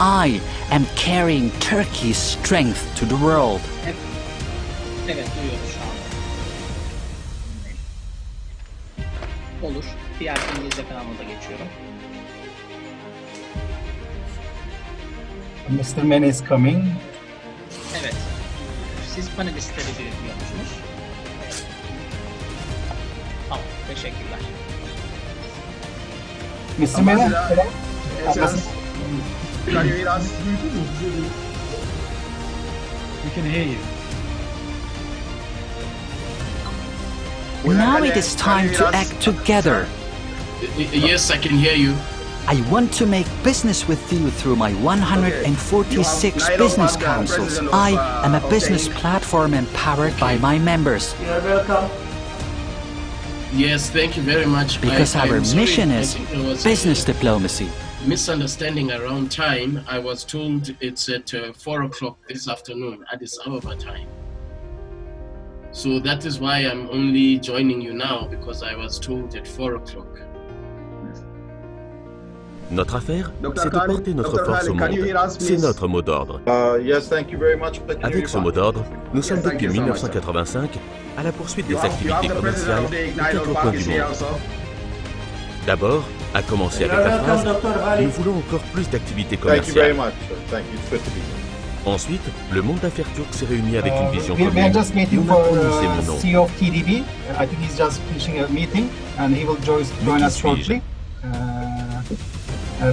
I am carrying Turkey's strength to the world. Evet, duyuyoruz şu anda. Olur. Diğer İngilizce kanalına da geçiyorum. Mr. Man is coming. Evet. Siz panelistleri biliyor musunuz? Evet. Tamam, teşekkürler. Mr. Man, Can you hear us? We can hear you. Now it is time to act together. Yes, I can hear you. I want to make business with you through my 146 business councils. I am a business platform empowered by my members. You are welcome. Yes, thank you very much. Because our I'm sorry, mission I is think there was business a diplomacy. misunderstanding around time. I was told it's at 4 o'clock this afternoon, Addis Ababa time. So that is why I'm only joining you now, because I was told at 4 o'clock. Notre affaire, Dr. c'est de Khalid, porter notre Dr. force au Khalid, can you monde. hear us, C'est please? notre mot d'ordre. Yes, thank you very much. Avec ce mot d'ordre, nous sommes thank depuis you so much, sir. 1985 à la poursuite des You have activités the commerciales president of the aux quatre Untitled coins du package here monde. also. D'abord, à commencer avec la phrase, nous voulons encore plus d'activités Thank you very commerciales. much. Thank you. It's good to be here. Ensuite, le monde d'affaires turc s'est réuni avec une vision we are commune. just Nous waiting n'a for prononcé mon nom. CEO of TDB. I think he's just finishing a meeting and he will join Mais us qui suis-je? shortly.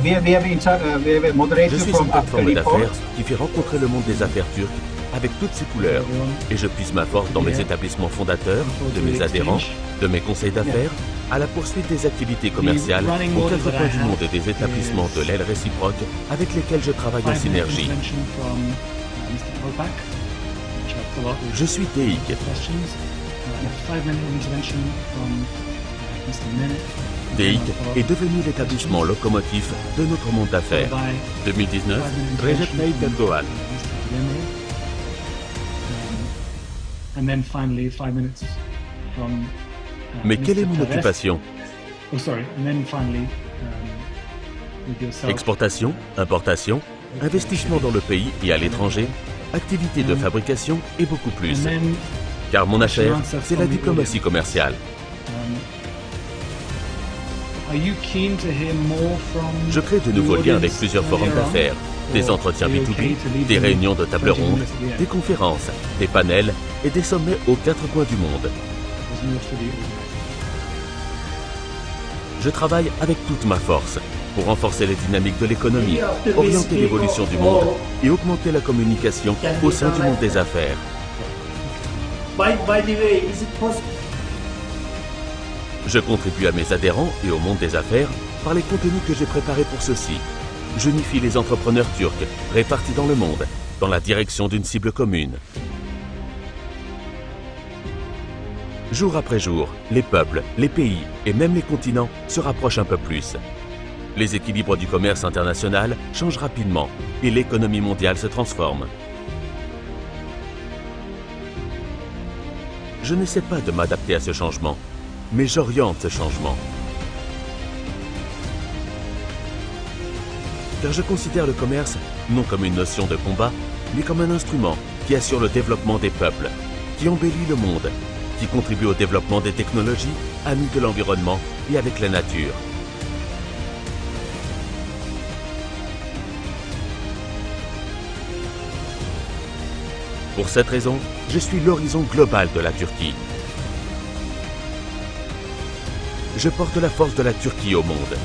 We have a moderator Je suis from une plateforme After d'affaires Report. qui fait rencontrer le monde des affaires turques avec toutes ses couleurs. Et je puise ma force dans mes établissements fondateurs, de mes adhérents, de mes conseils d'affaires, à la poursuite des activités commerciales aux quatre coins du monde et des établissements de l'aide réciproque avec lesquels je travaille en synergie. Je suis DEİK. DEİK est devenu l'établissement locomotif de notre monde d'affaires. 2019, Recep Tayyip Erdoğan. Mais quelle est mon occupation? Exportation, importation, investissement dans le pays et à l'étranger, activités de fabrication et beaucoup plus. Car mon affaire, c'est la diplomatie commerciale. Je crée de nouveaux liens avec plusieurs forums d'affaires, des entretiens B2B, des réunions de table ronde, des conférences, des panels et des sommets aux quatre coins du monde. Je travaille avec toute ma force pour renforcer les dynamiques de l'économie, orienter l'évolution du monde et augmenter la communication au sein du monde des affaires. By the way, is it possible? Je contribue à mes adhérents et au monde des affaires par les contenus que j'ai préparés pour ceux-ci. J'unifie les entrepreneurs turcs répartis dans le monde, dans la direction d'une cible commune. Jour après jour, les peuples, les pays et même les continents se rapprochent un peu plus. Les équilibres du commerce international changent rapidement et l'économie mondiale se transforme. Je n'essaie pas de m'adapter à ce changement, mais j'oriente ce changement. Car je considère le commerce non comme une notion de combat, mais comme un instrument qui assure le développement des peuples, qui embellit le monde, qui contribue au développement des technologies, amis de l'environnement et avec la nature. Pour cette raison, je suis l'horizon global de la Turquie. Je porte la force de la Turquie au monde.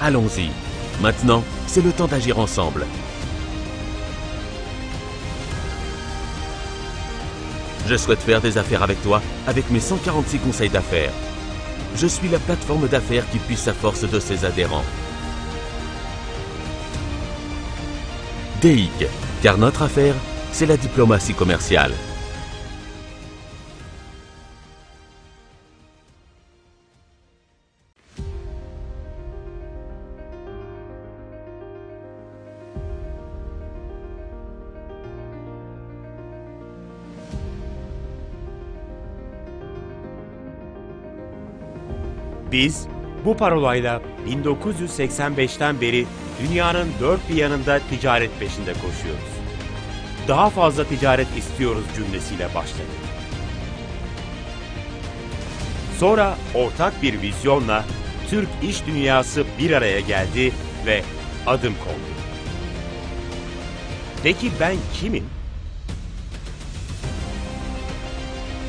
Allons-y. Maintenant, c'est le temps d'agir ensemble. Je souhaite faire des affaires avec toi, avec mes 146 conseils d'affaires. Je suis la plateforme d'affaires qui puise sa force de ses adhérents. DEİK, car notre affaire, c'est la diplomatie commerciale. Biz bu parolayla 1985'ten beri dünyanın dört bir yanında ticaret peşinde koşuyoruz. Daha fazla ticaret istiyoruz cümlesiyle başladık. Sonra ortak bir vizyonla Türk iş dünyası bir araya geldi ve adım kondu. Peki ben kimim?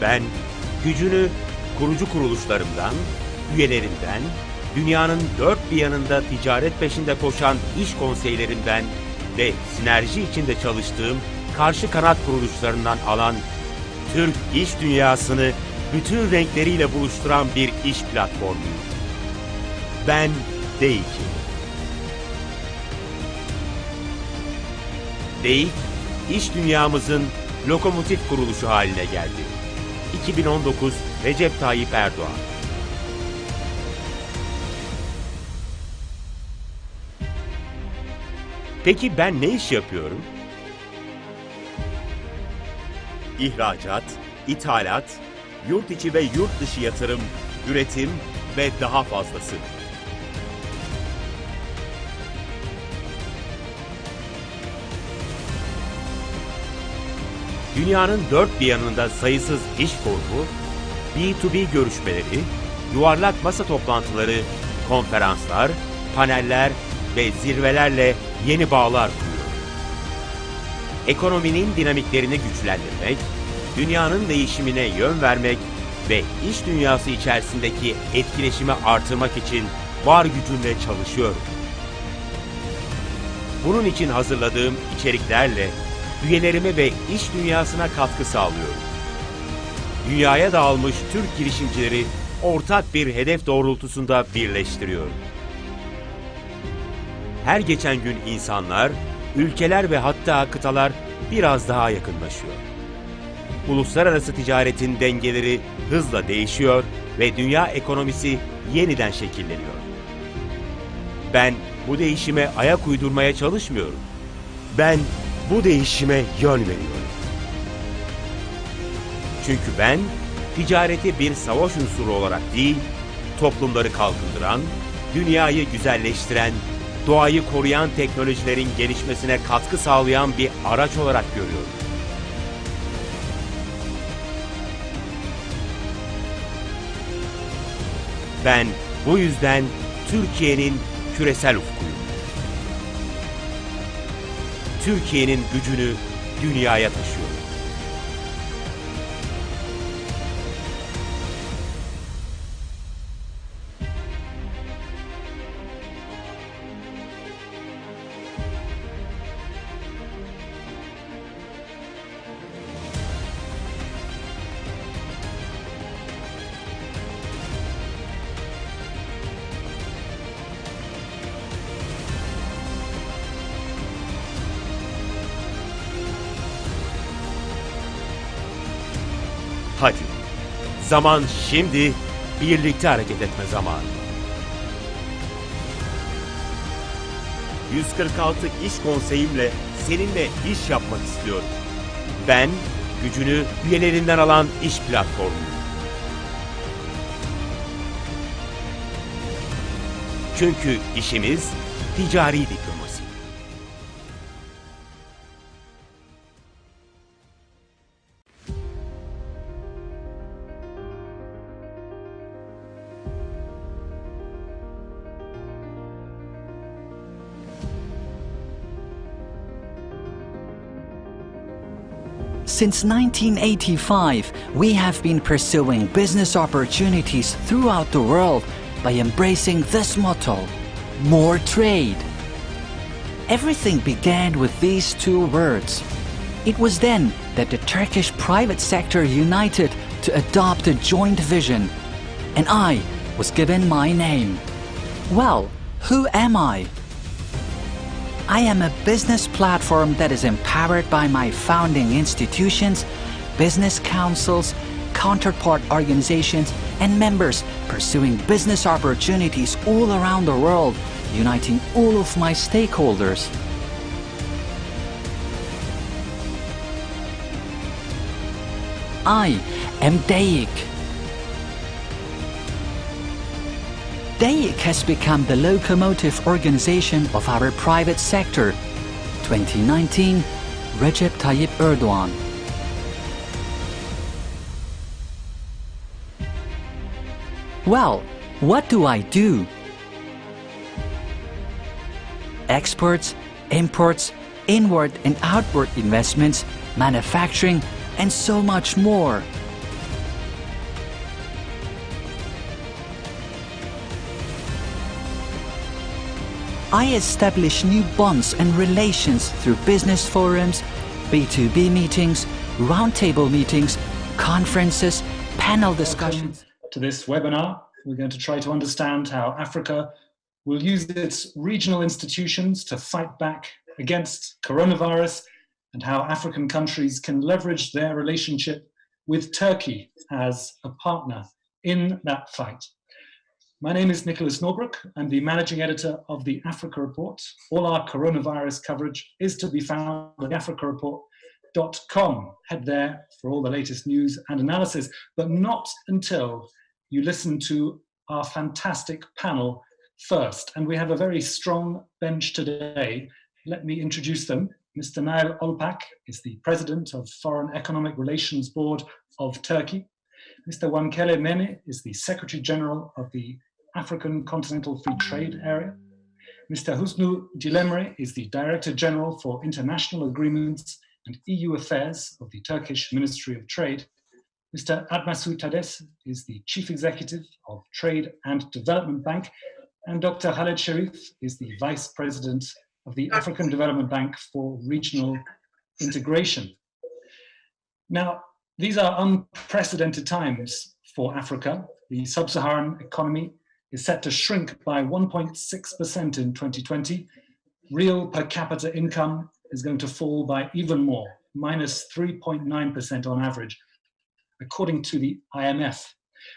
Ben gücünü kurucu kuruluşlarımdan, üyelerinden, dünyanın dört bir yanında ticaret peşinde koşan iş konseylerinden ve sinerji içinde çalıştığım karşı kanat kuruluşlarından alan Türk iş dünyasını bütün renkleriyle buluşturan bir iş platformuyum. Ben DEİK'im. DEİK, iş dünyamızın lokomotif kuruluşu haline geldi. 2019 Recep Tayyip Erdoğan. Peki ben ne iş yapıyorum? İhracat, ithalat, yurt içi ve yurt dışı yatırım, üretim ve daha fazlası. Dünyanın dört bir yanında sayısız iş forumu, B2B görüşmeleri, yuvarlak masa toplantıları, konferanslar, paneller ve zirvelerle yeni bağlar kuruyor. Ekonominin dinamiklerini güçlendirmek, dünyanın değişimine yön vermek ve iş dünyası içerisindeki etkileşimi artırmak için var gücümle çalışıyorum. Bunun için hazırladığım içeriklerle üyelerime ve iş dünyasına katkı sağlıyorum. Dünyaya dağılmış Türk girişimcileri ortak bir hedef doğrultusunda birleştiriyorum. Her geçen gün insanlar, ülkeler ve hatta kıtalar biraz daha yakınlaşıyor. Uluslararası ticaretin dengeleri hızla değişiyor ve dünya ekonomisi yeniden şekilleniyor. Ben bu değişime ayak uydurmaya çalışmıyorum. Ben bu değişime yön veriyorum. Çünkü ben ticareti bir savaş unsuru olarak değil, toplumları kalkındıran, dünyayı güzelleştiren, doğayı koruyan teknolojilerin gelişmesine katkı sağlayan bir araç olarak görüyorum. Ben bu yüzden Türkiye'nin küresel ufkuyum. Türkiye'nin gücünü dünyaya taşıyorum. Hadi, zaman şimdi, birlikte hareket etme zamanı. 146 iş konseyimle seninle iş yapmak istiyorum. Ben, gücünü üyelerinden alan iş platformuyum. Çünkü işimiz ticari diplomasi. Since 1985, we have been pursuing business opportunities throughout the world by embracing this motto: more trade. Everything began with these two words. It was then that the Turkish private sector united to adopt a joint vision, and I was given my name. Well, who am I? I am a business platform that is empowered by my founding institutions, business councils, counterpart organizations, and members pursuing business opportunities all around the world, uniting all of my stakeholders. I am DEİK. DEİK has become the locomotive organization of our private sector. 2019, Recep Tayyip Erdoğan. Well, what do I do? Exports, imports, inward and outward investments, manufacturing, and so much more. I establish new bonds and relations through business forums, B2B meetings, roundtable meetings, conferences, panel discussions. To this webinar, we're going to try to understand how Africa will use its regional institutions to fight back against coronavirus and how African countries can leverage their relationship with Turkey as a partner in that fight. My name is Nicholas Norbrook. I'm the managing editor of the Africa Report. All our coronavirus coverage is to be found at africareport.com. Head there for all the latest news and analysis, but not until you listen to our fantastic panel first. And we have a very strong bench today. Let me introduce them. Mr. Nail Olpak is the president of Foreign Economic Relations Board of Turkey. Mr. Wankele Mene is the Secretary General of the African Continental Free Trade Area. Mr. Husnu Dilemre is the Director General for International Agreements and EU Affairs of the Turkish Ministry of Trade. Mr. Admasu Tades is the Chief Executive of Trade and Development Bank. And Dr. Khaled Sharif is the Vice President of the African Development Bank for Regional Integration. Now, these are unprecedented times for Africa. The sub-Saharan economy is set to shrink by 1.6% in 2020. Real per capita income is going to fall by even more, minus 3.9% on average, according to the IMF.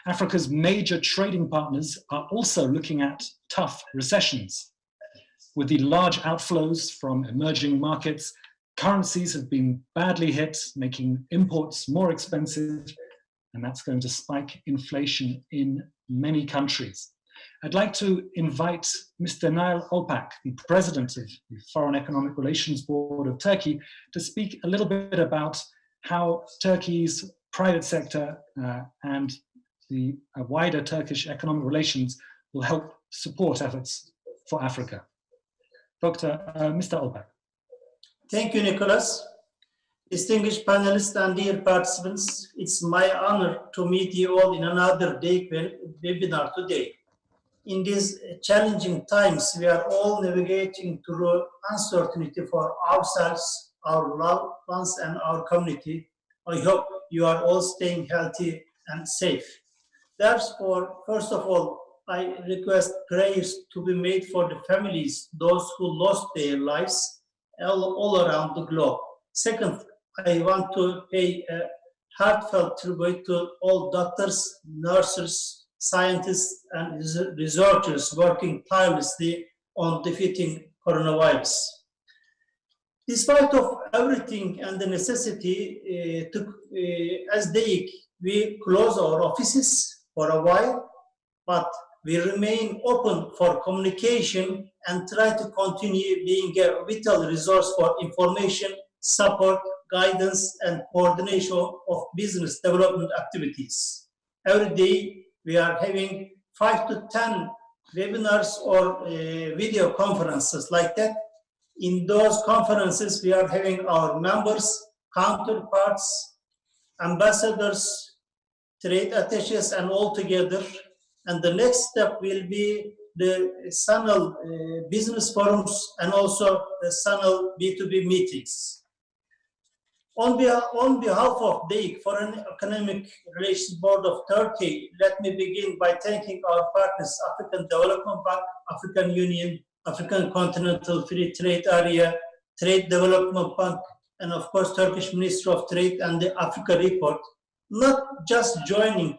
Africa's major trading partners are also looking at tough recessions. With the large outflows from emerging markets, currencies have been badly hit, making imports more expensive, and that's going to spike inflation in many countries. I'd like to invite Mr. Nail Olpak, the president of the Foreign Economic Relations Board of Turkey, to speak a little bit about how Turkey's private sector and the wider Turkish economic relations will help support efforts for Africa. Mr. Olpak. Thank you, Nicholas. Distinguished panelists and dear participants, it's my honor to meet you all in another DEİK webinar today. In these challenging times, we are all navigating through uncertainty for ourselves, our loved ones, and our community. I hope you are all staying healthy and safe. Therefore, first of all, I request prayers to be made for the families, those who lost their lives all around the globe. Second, I want to pay a heartfelt tribute to all doctors, nurses, scientists, and researchers working tirelessly on defeating coronavirus. Despite of everything and the necessity as DEİK, we close our offices for a while, but we remain open for communication and try to continue being a vital resource for information, support, guidance, and coordination of business development activities. Every day, we are having 5 to 10 webinars or video conferences like that. In those conferences, we are having our members, counterparts, ambassadors, trade attaches, and all together. And the next step will be the SANEL business forums and also the SANEL B2B meetings. On behalf of DEİK, Foreign Economic Relations Board of Turkey, let me begin by thanking our partners, African Development Bank, African Union, African Continental Free Trade Area, Trade Development Bank, and of course Turkish Ministry of Trade and the Africa Report, not just joining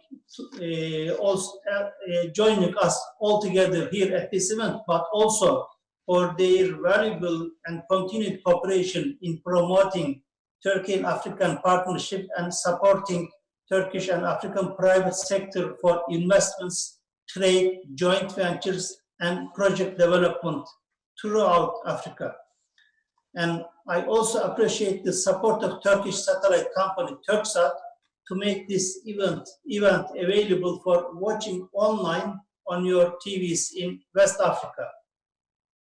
us all together here at this event, but also for their valuable and continued cooperation in promoting Turkey and African partnership and supporting Turkish and African private sector for investments, trade, joint ventures, and project development throughout Africa. And I also appreciate the support of Turkish satellite company Turksat to make this event available for watching online on your TVs in West Africa.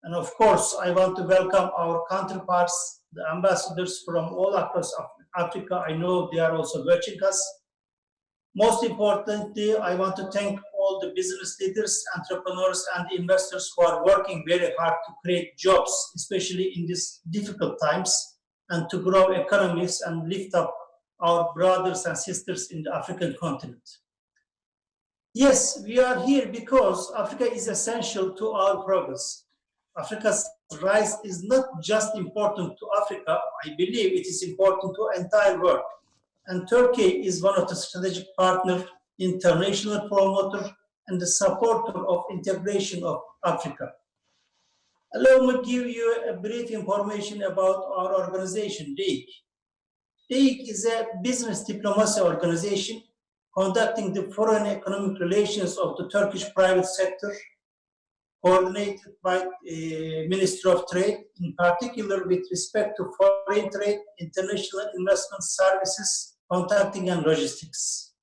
And of course, I want to welcome our counterparts, the ambassadors from all across Africa. I know they are also watching us. Most importantly, I want to thank all the business leaders, entrepreneurs, and investors who are working very hard to create jobs, especially in these difficult times, and to grow economies and lift up our brothers and sisters in the African continent. Yes, we are here because Africa is essential to our progress. Africa's rise is not just important to Africa, I believe it is important to the entire world. And Turkey is one of the strategic partners, international promoter, and the supporter of integration of Africa. Allow me to give you a brief information about our organization, DEİK. DEİK is a business diplomacy organization conducting the foreign economic relations of the Turkish private sector, coordinated by the Ministry of Trade, in particular with respect to foreign trade, international investment services, contracting and logistics.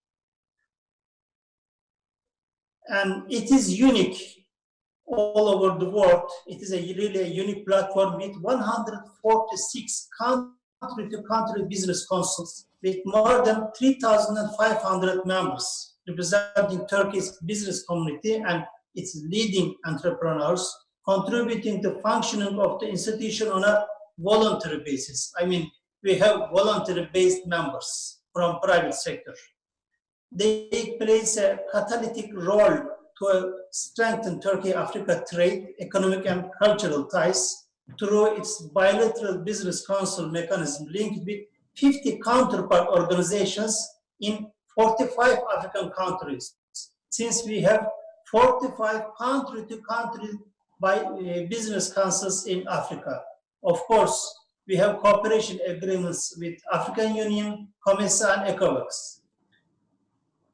And it is unique all over the world. It is really a unique platform with 146 country-to-country business councils with more than 3,500 members representing Turkey's business community and its leading entrepreneurs, contributing to functioning of the institution on a voluntary basis. I mean, we have voluntary-based members from private sector. They plays a catalytic role to strengthen Turkey-Africa trade, economic and cultural ties through its bilateral business council mechanism linked with 50 counterpart organizations in 45 African countries. Since we have 45 country-to-country business councils in Africa. Of course, we have cooperation agreements with African Union, COMESA, and ECOWAS.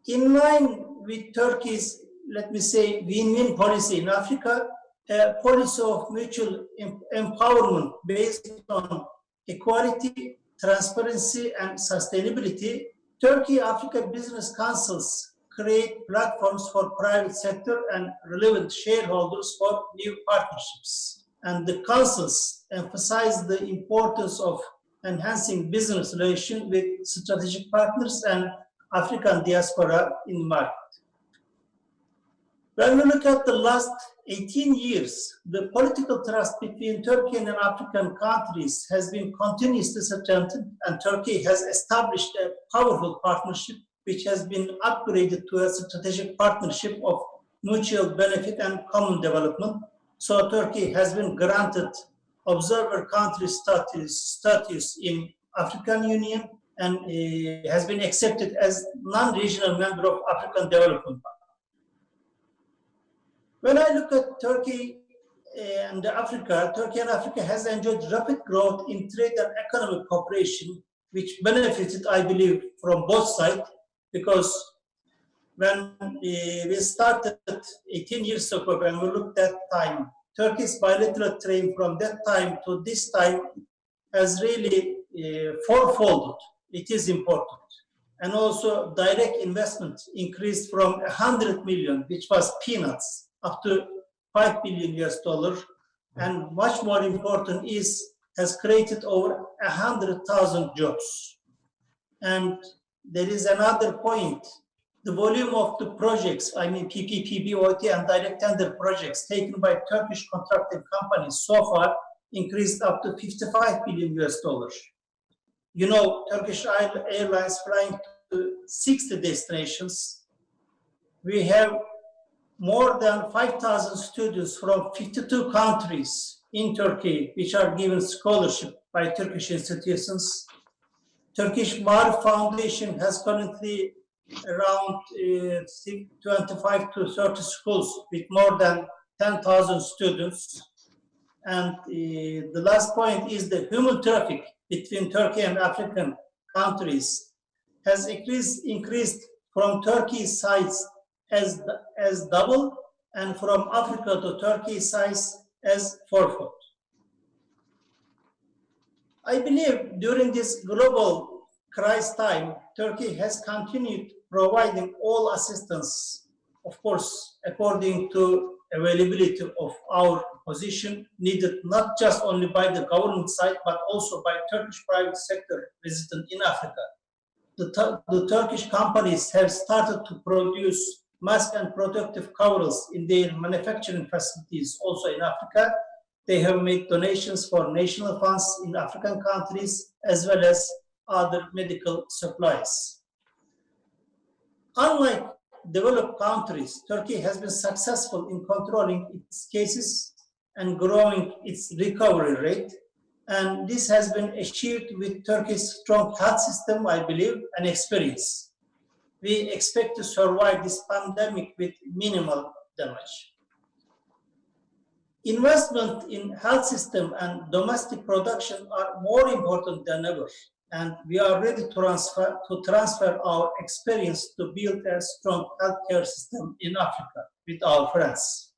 In line with Turkey's, let me say, win-win policy in Africa, a policy of mutual empowerment based on equality, transparency, and sustainability, Turkey-Africa business councils create platforms for private sector and relevant shareholders for new partnerships. And the councils emphasize the importance of enhancing business relations with strategic partners and African diaspora in the market. When we look at the last 18 years, the political trust between Turkey and African countries has been continuously strengthened, and Turkey has established a powerful partnership which has been upgraded to a strategic partnership of mutual benefit and common development. So Turkey has been granted observer country status in African Union and has been accepted as non-regional member of African Development Bank. When I look at Turkey and Africa, Turkey and Africa has enjoyed rapid growth in trade and economic cooperation, which benefited, I believe, from both sides, because when we started 18 years ago, when we looked at time, Turkey's bilateral trade from that time to this time has really fourfolded. It is important. And also direct investment increased from 100 million, which was peanuts, up to $5 billion. And much more important is, has created over 100,000 jobs. And there is another point. The volume of the projects, I mean PPP, BOT, and direct tender projects taken by Turkish contracting companies so far increased up to $55 billion. You know, Turkish Airlines flying to 60 destinations. We have more than 5,000 students from 52 countries in Turkey, which are given scholarship by Turkish institutions. Turkish Marif Foundation has currently around 25 to 30 schools with more than 10,000 students. And the last point is the human traffic between Turkey and African countries has increased from Turkey's size as double, and from Africa to Turkey's size as fourfold. I believe during this global crisis time, Turkey has continued providing all assistance, of course, according to availability of our position, needed not just only by the government side, but also by Turkish private sector resident in Africa. The Turkish companies have started to produce mask and protective coveralls in their manufacturing facilities also in Africa. They have made donations for national funds in African countries as well as other medical supplies. Unlike developed countries, Turkey has been successful in controlling its cases and growing its recovery rate. And this has been achieved with Turkey's strong health system, I believe, and experience. We expect to survive this pandemic with minimal damage. Investment in health system and domestic production are more important than ever, and we are ready to transfer our experience to build a strong healthcare system in Africa with our friends.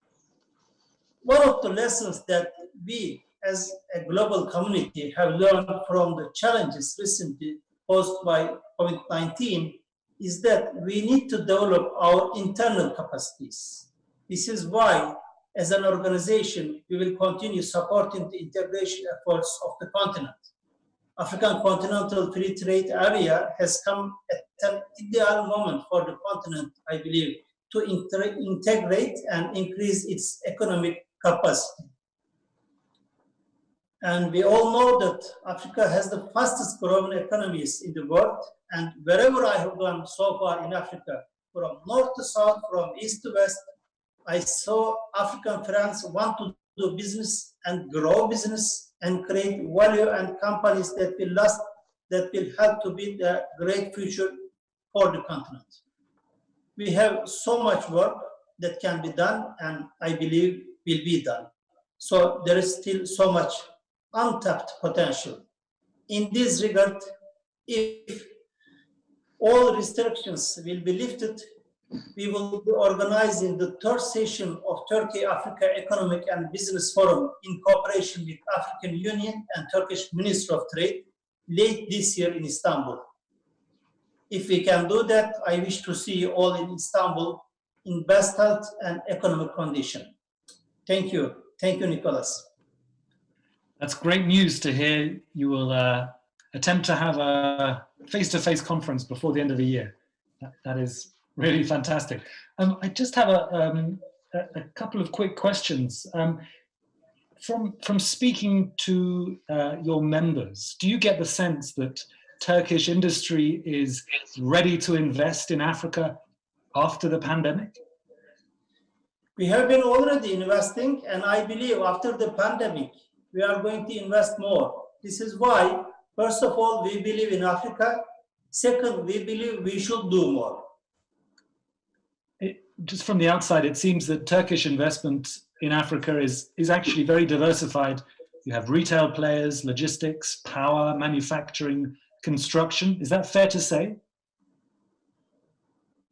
One of the lessons that we as a global community have learned from the challenges recently posed by COVID-19 is that we need to develop our internal capacities. This is why, as an organization, we will continue supporting the integration efforts of the continent. African Continental Free Trade Area has come at an ideal moment for the continent, I believe, to integrate and increase its economic capacity. And we all know that Africa has the fastest growing economies in the world. And wherever I have gone so far in Africa, from north to south, from east to west, I saw African friends want to do business and grow business and create value and companies that will help to build a great future for the continent. We have so much work that can be done, and I believe will be done. So there is still so much untapped potential. In this regard, if all restrictions will be lifted, we will be organizing the third session of Turkey-Africa Economic and Business Forum in cooperation with African Union and Turkish Ministry of Trade late this year in Istanbul. If we can do that, I wish to see you all in Istanbul in best health and economic condition. Thank you. Thank you, Nicholas. That's great news to hear. You will attempt to have a face-to-face conference before the end of the year. That is really fantastic. I just have a couple of quick questions. From speaking to your members, do you get the sense that Turkish industry is ready to invest in Africa after the pandemic? We have been already investing, and I believe after the pandemic, we are going to invest more. This is why, first of all, we believe in Africa. Second, we believe we should do more. Just from the outside, it seems that Turkish investment in Africa is actually very diversified. You have retail players, logistics, power, manufacturing, construction. Is that fair to say?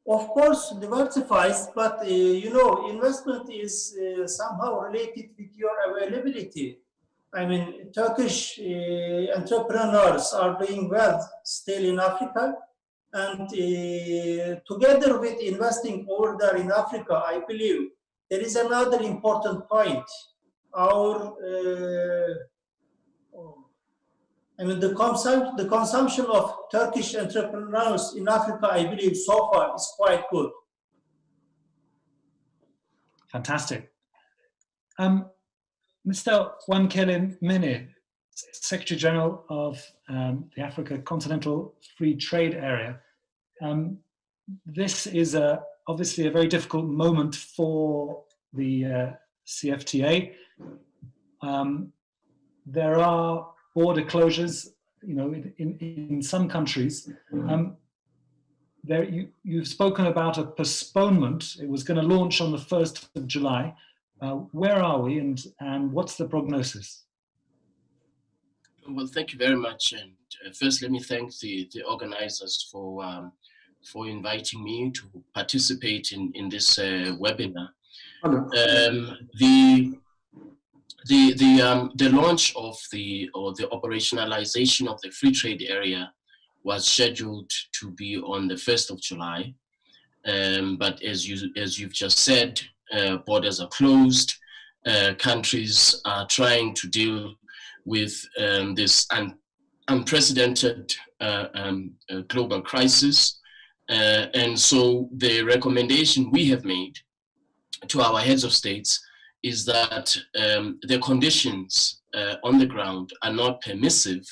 Of course, diversifies, but you know, investment is somehow related with your availability. I mean, Turkish entrepreneurs are doing well still in Africa, and together with investing over there in Africa, I believe there is another important point. The consumption of Turkish entrepreneurs in Africa, I believe, so far is quite good. Fantastic. Mr. Wankele Mene, Secretary General of the Africa Continental Free Trade Area. This is a obviously a very difficult moment for the CFTA. There are border closures, you know, in some countries. You've spoken about a postponement. It was going to launch on the 1st of July. Where are we, and what's the prognosis? Well, thank you very much. And first, let me thank the organizers for inviting me to participate in this webinar. The launch of the operationalization of the free trade area was scheduled to be on the 1st of July. But as you've just said, borders are closed. Countries are trying to deal with this unprecedented global crisis. And so the recommendation we have made to our heads of states is that the conditions on the ground are not permissive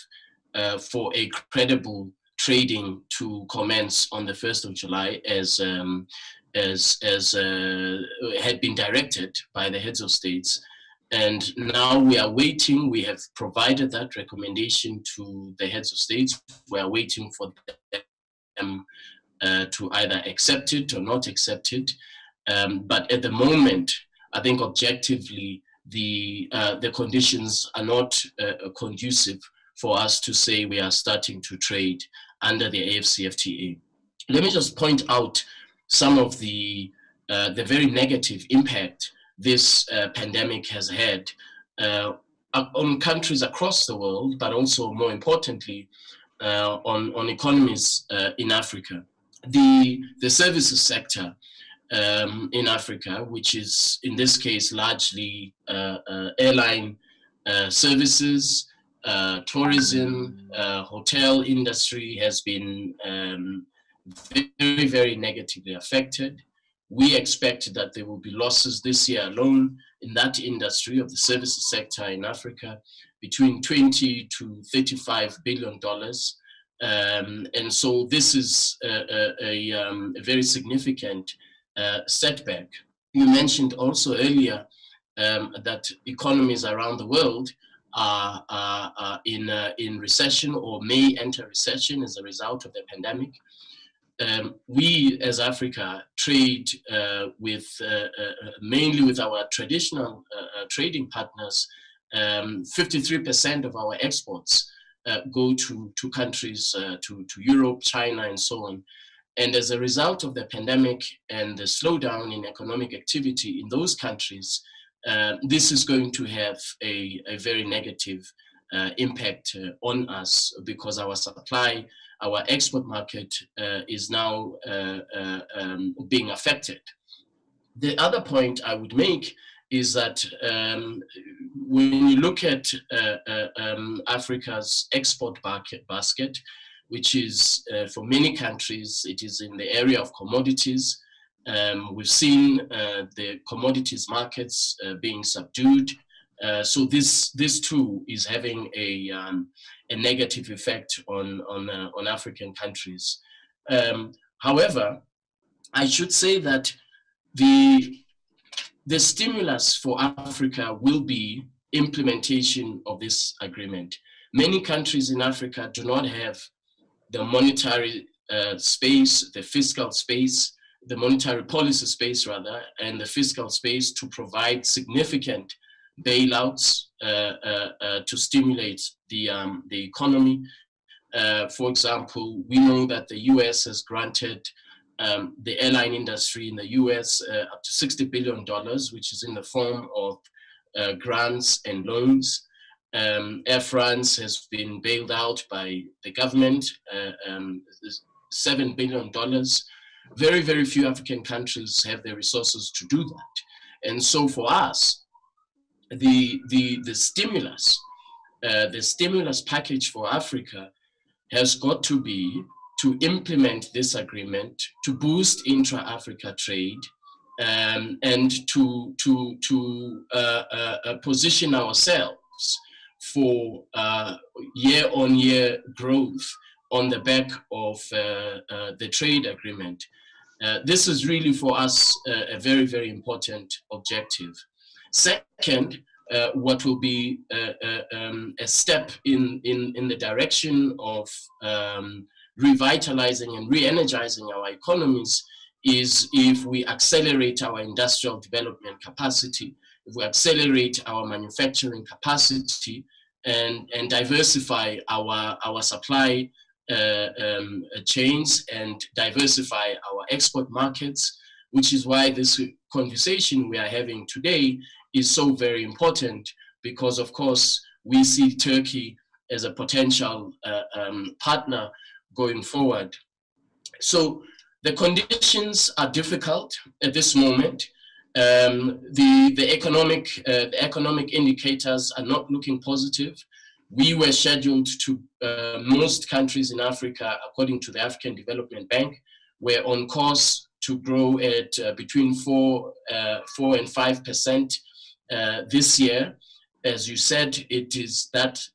for a credible trading to commence on the 1st of July as had been directed by the heads of states. And now we are waiting. We have provided that recommendation to the heads of states. We are waiting for them to either accept it or not accept it. But at the moment, I think objectively, the conditions are not conducive for us to say we are starting to trade under the AFCFTA. Let me just point out some of the very negative impact this pandemic has had on countries across the world, but also more importantly, on economies in Africa. The services sector in Africa, which is in this case largely airline services, tourism, hotel industry has been very, very negatively affected. We expect that there will be losses this year alone in that industry of the services sector in Africa between $20 to $35 billion. And so this is a very significant setback. You mentioned also earlier that economies around the world are in recession or may enter recession as a result of the pandemic. We as Africa trade with mainly with our traditional trading partners. 53% of our exports go to countries, to Europe, China, and so on. And as a result of the pandemic and the slowdown in economic activity in those countries, this is going to have a very negative impact on us, because our supply, our export market is now being affected. The other point I would make is that when you look at Africa's export basket, which is for many countries, it is in the area of commodities. We've seen the commodities markets being subdued. So this too is having a negative effect on African countries. However, I should say that the stimulus for Africa will be implementation of this agreement. Many countries in Africa do not have the monetary space, the fiscal space, the monetary policy space rather, and the fiscal space to provide significant bailouts to stimulate the economy. For example, we know that the US has granted the airline industry in the US up to $60 billion, which is in the form of grants and loans. Air France has been bailed out by the government, $7 billion. Very, very few African countries have the resources to do that. And so for us, the stimulus package for Africa has got to be to implement this agreement, to boost intra-Africa trade, and to position ourselves for year-on-year growth on the back of the trade agreement. This is really for us a very, very important objective. Second, what will be a step in the direction of revitalizing and re-energizing our economies is if we accelerate our industrial development capacity, if we accelerate our manufacturing capacity, and diversify our supply chains and diversify our export markets, which is why this conversation we are having today is so very important, because of course we see Turkey as a potential partner going forward. So the conditions are difficult at this moment. The economic indicators are not looking positive. We were scheduled to, most countries in Africa, according to the African Development Bank, were on course to grow at between 4 and 5% this year. As you said, it is that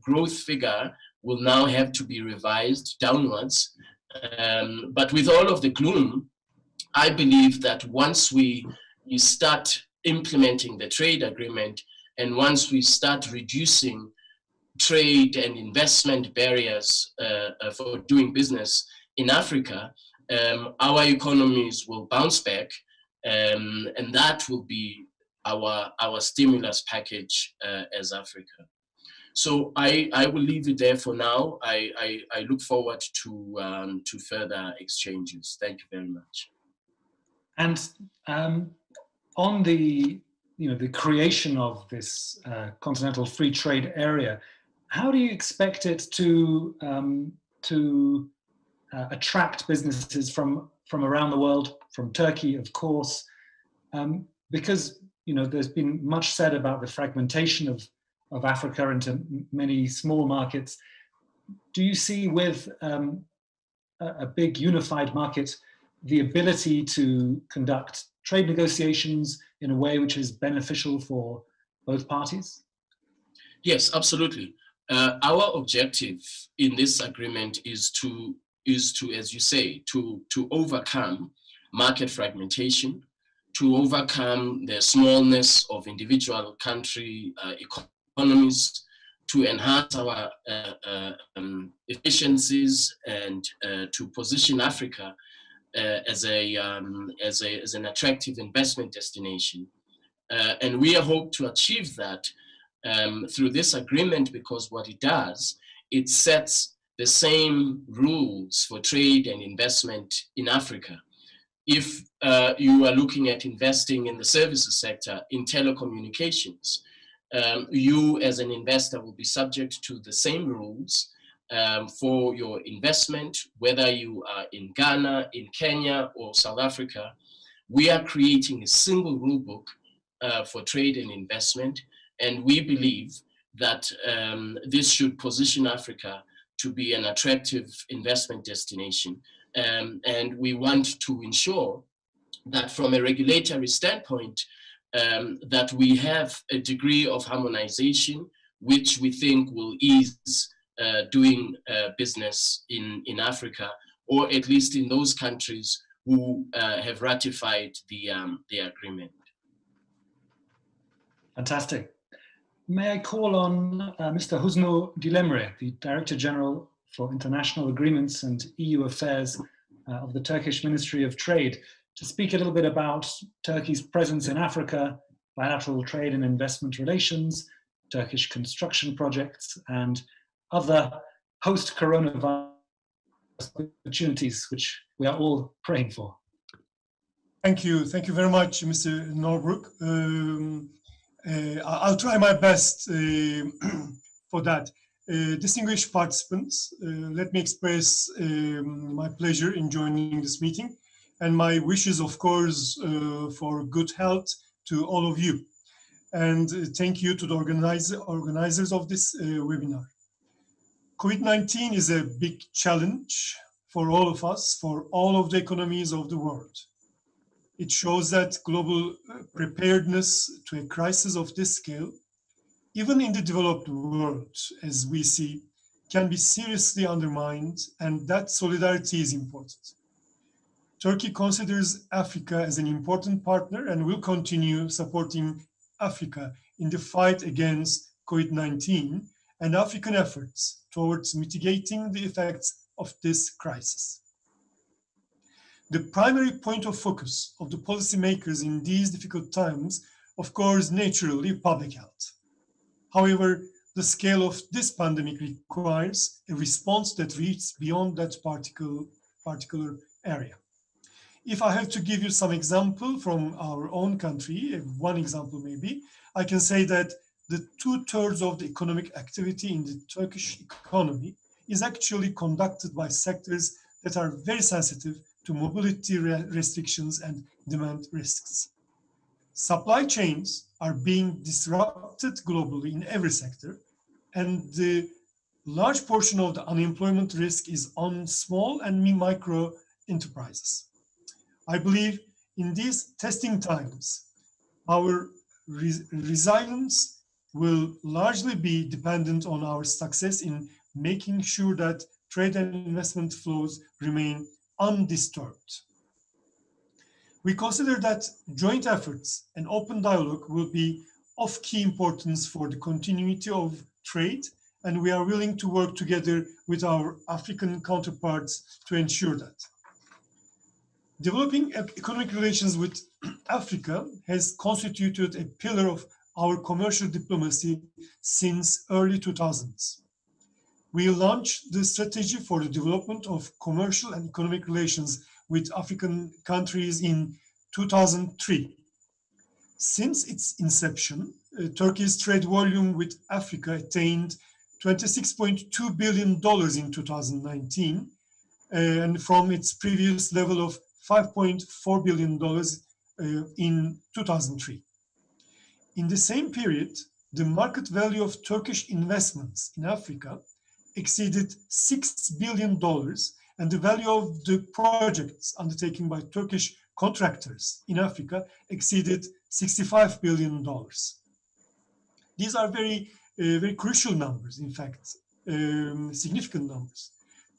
growth figure will now have to be revised downwards. But with all of the gloom, I believe that once we start implementing the trade agreement, and once we start reducing trade and investment barriers for doing business in Africa, our economies will bounce back, and that will be our stimulus package as Africa. So I will leave it there for now. I look forward to further exchanges. Thank you very much. And on the creation of this continental free trade area, how do you expect it to attract businesses from around the world, from Turkey, of course, because there's been much said about the fragmentation of Africa into many small markets. Do you see with a big unified market the ability to conduct trade negotiations in a way which is beneficial for both parties? Yes, absolutely. Our objective in this agreement is to, as you say, to overcome market fragmentation, to overcome the smallness of individual country economies, to enhance our efficiencies, and to position Africa as an attractive investment destination. And we hope to achieve that through this agreement, because what it does, it sets the same rules for trade and investment in Africa. If you are looking at investing in the services sector, in telecommunications, you as an investor will be subject to the same rules for your investment, whether you are in Ghana, in Kenya, or South Africa. We are creating a single rule book for trade and investment, and we believe that this should position Africa to be an attractive investment destination. And we want to ensure that from a regulatory standpoint, that we have a degree of harmonization, which we think will ease doing business in Africa, or at least in those countries who have ratified the agreement. Fantastic. May I call on Mr. Husnu Dilemre, the Director General for International Agreements and EU Affairs of the Turkish Ministry of Trade, to speak a little bit about Turkey's presence in Africa, bilateral trade and investment relations, Turkish construction projects, and other post-coronavirus opportunities, which we are all praying for. Thank you very much, Mr. Norbrook. I'll try my best for that. Distinguished participants, let me express my pleasure in joining this meeting, and my wishes, of course, for good health to all of you. And thank you to the organizers of this webinar. COVID-19 is a big challenge for all of us, for all of the economies of the world. It shows that global preparedness to a crisis of this scale, even in the developed world, as we see, can be seriously undermined, and that solidarity is important. Turkey considers Africa as an important partner and will continue supporting Africa in the fight against COVID-19 and African efforts towards mitigating the effects of this crisis. The primary point of focus of the policymakers in these difficult times, of course, naturally, public health. However, the scale of this pandemic requires a response that reaches beyond that particular area. If I have to give you some example from our own country, one example maybe, I can say that the 2/3 of the economic activity in the Turkish economy is actually conducted by sectors that are very sensitive to mobility restrictions and demand risks. Supply chains are being disrupted globally in every sector, and the large portion of the unemployment risk is on small and micro enterprises. I believe in these testing times, our resilience will largely be dependent on our success in making sure that trade and investment flows remain undisturbed. We consider that joint efforts and open dialogue will be of key importance for the continuity of trade, and we are willing to work together with our African counterparts to ensure that. Developing economic relations with Africa has constituted a pillar of our commercial diplomacy since early 2000s. We launched the strategy for the development of commercial and economic relations with African countries in 2003. Since its inception, Turkey's trade volume with Africa attained $26.2 billion in 2019, and from its previous level of $5.4 billion in 2003. In the same period, the market value of Turkish investments in Africa exceeded $6 billion, and the value of the projects undertaken by Turkish contractors in Africa exceeded $65 billion. These are very crucial numbers, in fact, significant numbers.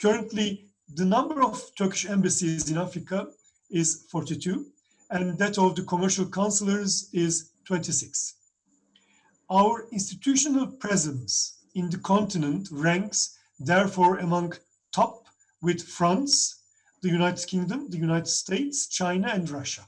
Currently, the number of Turkish embassies in Africa is 42, and that of the commercial consulars is 26. Our institutional presence in the continent ranks, therefore, among top with France, the United Kingdom, the United States, China, and Russia.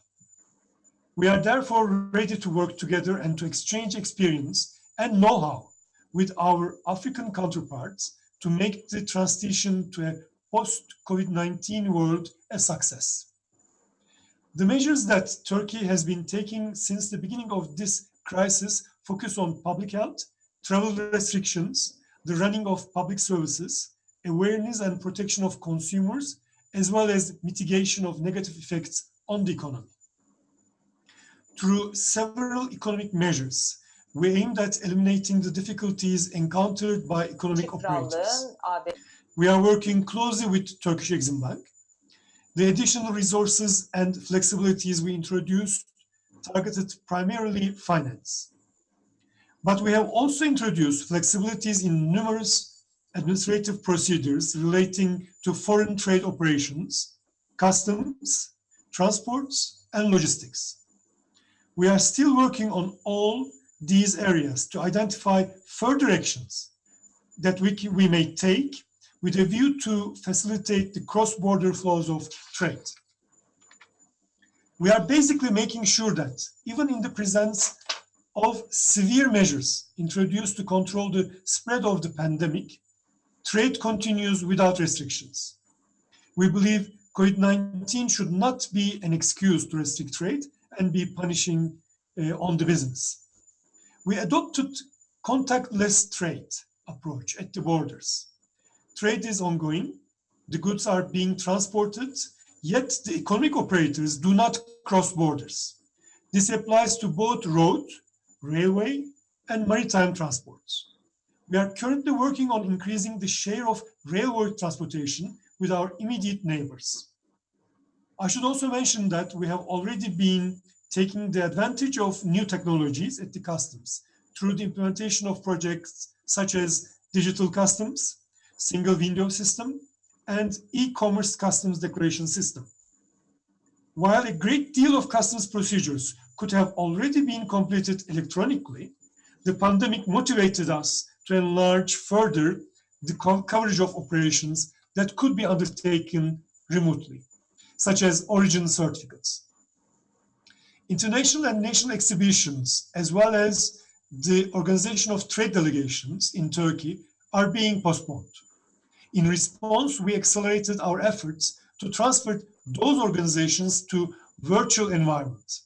We are therefore ready to work together and to exchange experience and know-how with our African counterparts to make the transition to a post-COVID-19 world a success. The measures that Turkey has been taking since the beginning of this crisis focus on public health, travel restrictions, the running of public services, awareness and protection of consumers, as well as mitigation of negative effects on the economy. Through several economic measures, we aimed at eliminating the difficulties encountered by economic operators. We are working closely with Turkish Exim Bank. The additional resources and flexibilities we introduced targeted primarily finance. But we have also introduced flexibilities in numerous administrative procedures relating to foreign trade operations, customs, transports, and logistics. We are still working on all these areas to identify further actions that we may take with a view to facilitate the cross-border flows of trade. We are basically making sure that even in the presence of severe measures introduced to control the spread of the pandemic, trade continues without restrictions. We believe COVID-19 should not be an excuse to restrict trade and be punishing on the business. We adopted contactless trade approach at the borders. Trade is ongoing, the goods are being transported, yet the economic operators do not cross borders. This applies to both road, railway, and maritime transports. We are currently working on increasing the share of railway transportation with our immediate neighbors. I should also mention that we have already been taking the advantage of new technologies at the customs through the implementation of projects such as digital customs, single window system, and e-commerce customs declaration system. while a great deal of customs procedures could have already been completed electronically, the pandemic motivated us to enlarge further the coverage of operations that could be undertaken remotely, such as origin certificates. International and national exhibitions, as well as the organization of trade delegations in Turkey, are being postponed. In response, we accelerated our efforts to transfer those organizations to virtual environments.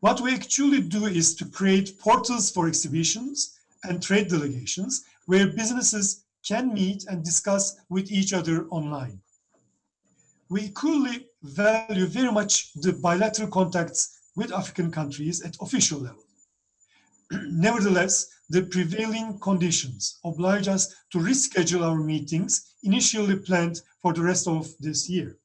What we actually do is to create portals for exhibitions and trade delegations where businesses can meet and discuss with each other online. We equally value very much the bilateral contacts with African countries at official level. Nevertheless, the prevailing conditions oblige us to reschedule our meetings initially planned for the rest of this year.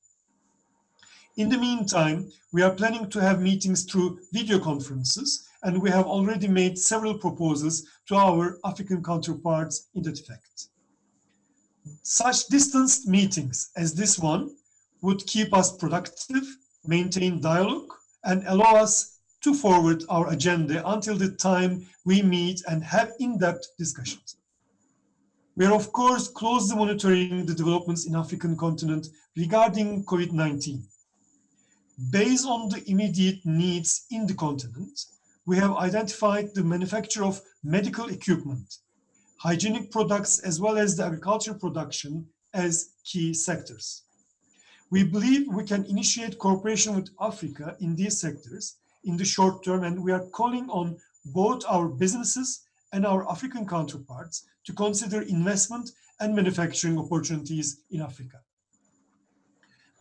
In the meantime, we are planning to have meetings through video conferences, and we have already made several proposals to our African counterparts in that effect. Such distanced meetings as this one would keep us productive, maintain dialogue, and allow us to forward our agenda until the time we meet and have in-depth discussions. We are, of course, closely monitoring the developments in the African continent regarding COVID-19. Based on the immediate needs in the continent, we have identified the manufacture of medical equipment, hygienic products, as well as the agriculture production as key sectors. We believe we can initiate cooperation with Africa in these sectors in the short term, and we are calling on both our businesses and our African counterparts to consider investment and manufacturing opportunities in Africa.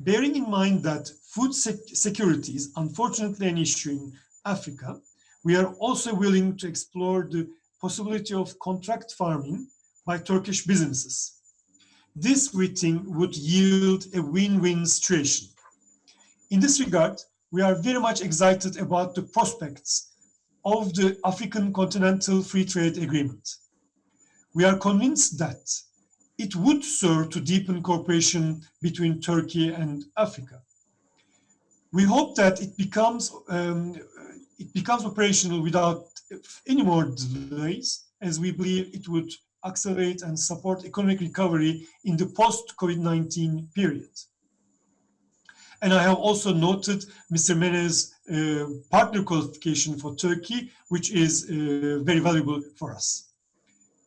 Bearing in mind that food security is unfortunately an issue in Africa, we are also willing to explore the possibility of contract farming by Turkish businesses. This, we think, would yield a win-win situation. In this regard, we are very much excited about the prospects of the African Continental Free Trade Agreement. We are convinced that it would serve to deepen cooperation between Turkey and Africa. We hope that it becomes operational without any more delays, as we believe it would accelerate and support economic recovery in the post-COVID-19 period. And I have also noted Mr. Mene's partner qualification for Turkey, which is very valuable for us.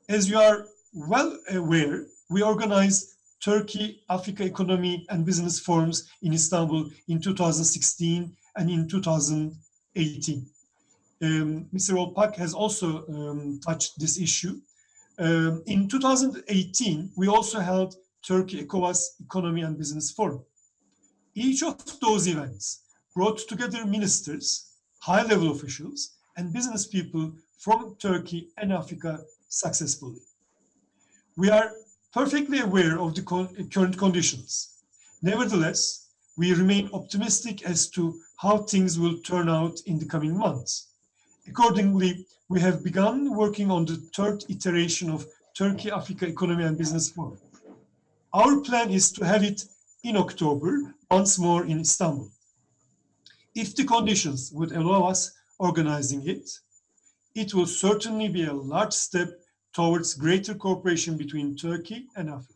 As you are well aware, we organized Turkey Africa Economy and Business Forums in Istanbul in 2016 and in 2018. Mr. Olpak has also touched this issue. In 2018, we also held Turkey ECOWAS Economy and Business Forum. Each of those events brought together ministers, high-level officials, and business people from Turkey and Africa successfully. We are perfectly aware of the current conditions. Nevertheless, we remain optimistic as to how things will turn out in the coming months. Accordingly, we have begun working on the third iteration of Turkey Africa Economy and Business Forum. Our plan is to have it in October, once more in Istanbul. If the conditions would allow us organizing it, it will certainly be a large step towards greater cooperation between Turkey and Africa.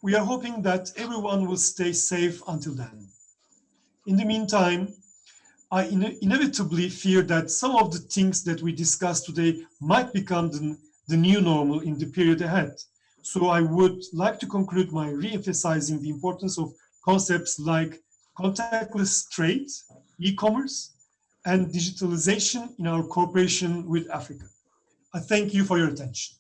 We are hoping that everyone will stay safe until then. In the meantime, I inevitably fear that some of the things that we discussed today might become the new normal in the period ahead. So I would like to conclude by re-emphasizing the importance of concepts like contactless trade, e-commerce, and digitalization in our cooperation with Africa. I thank you for your attention.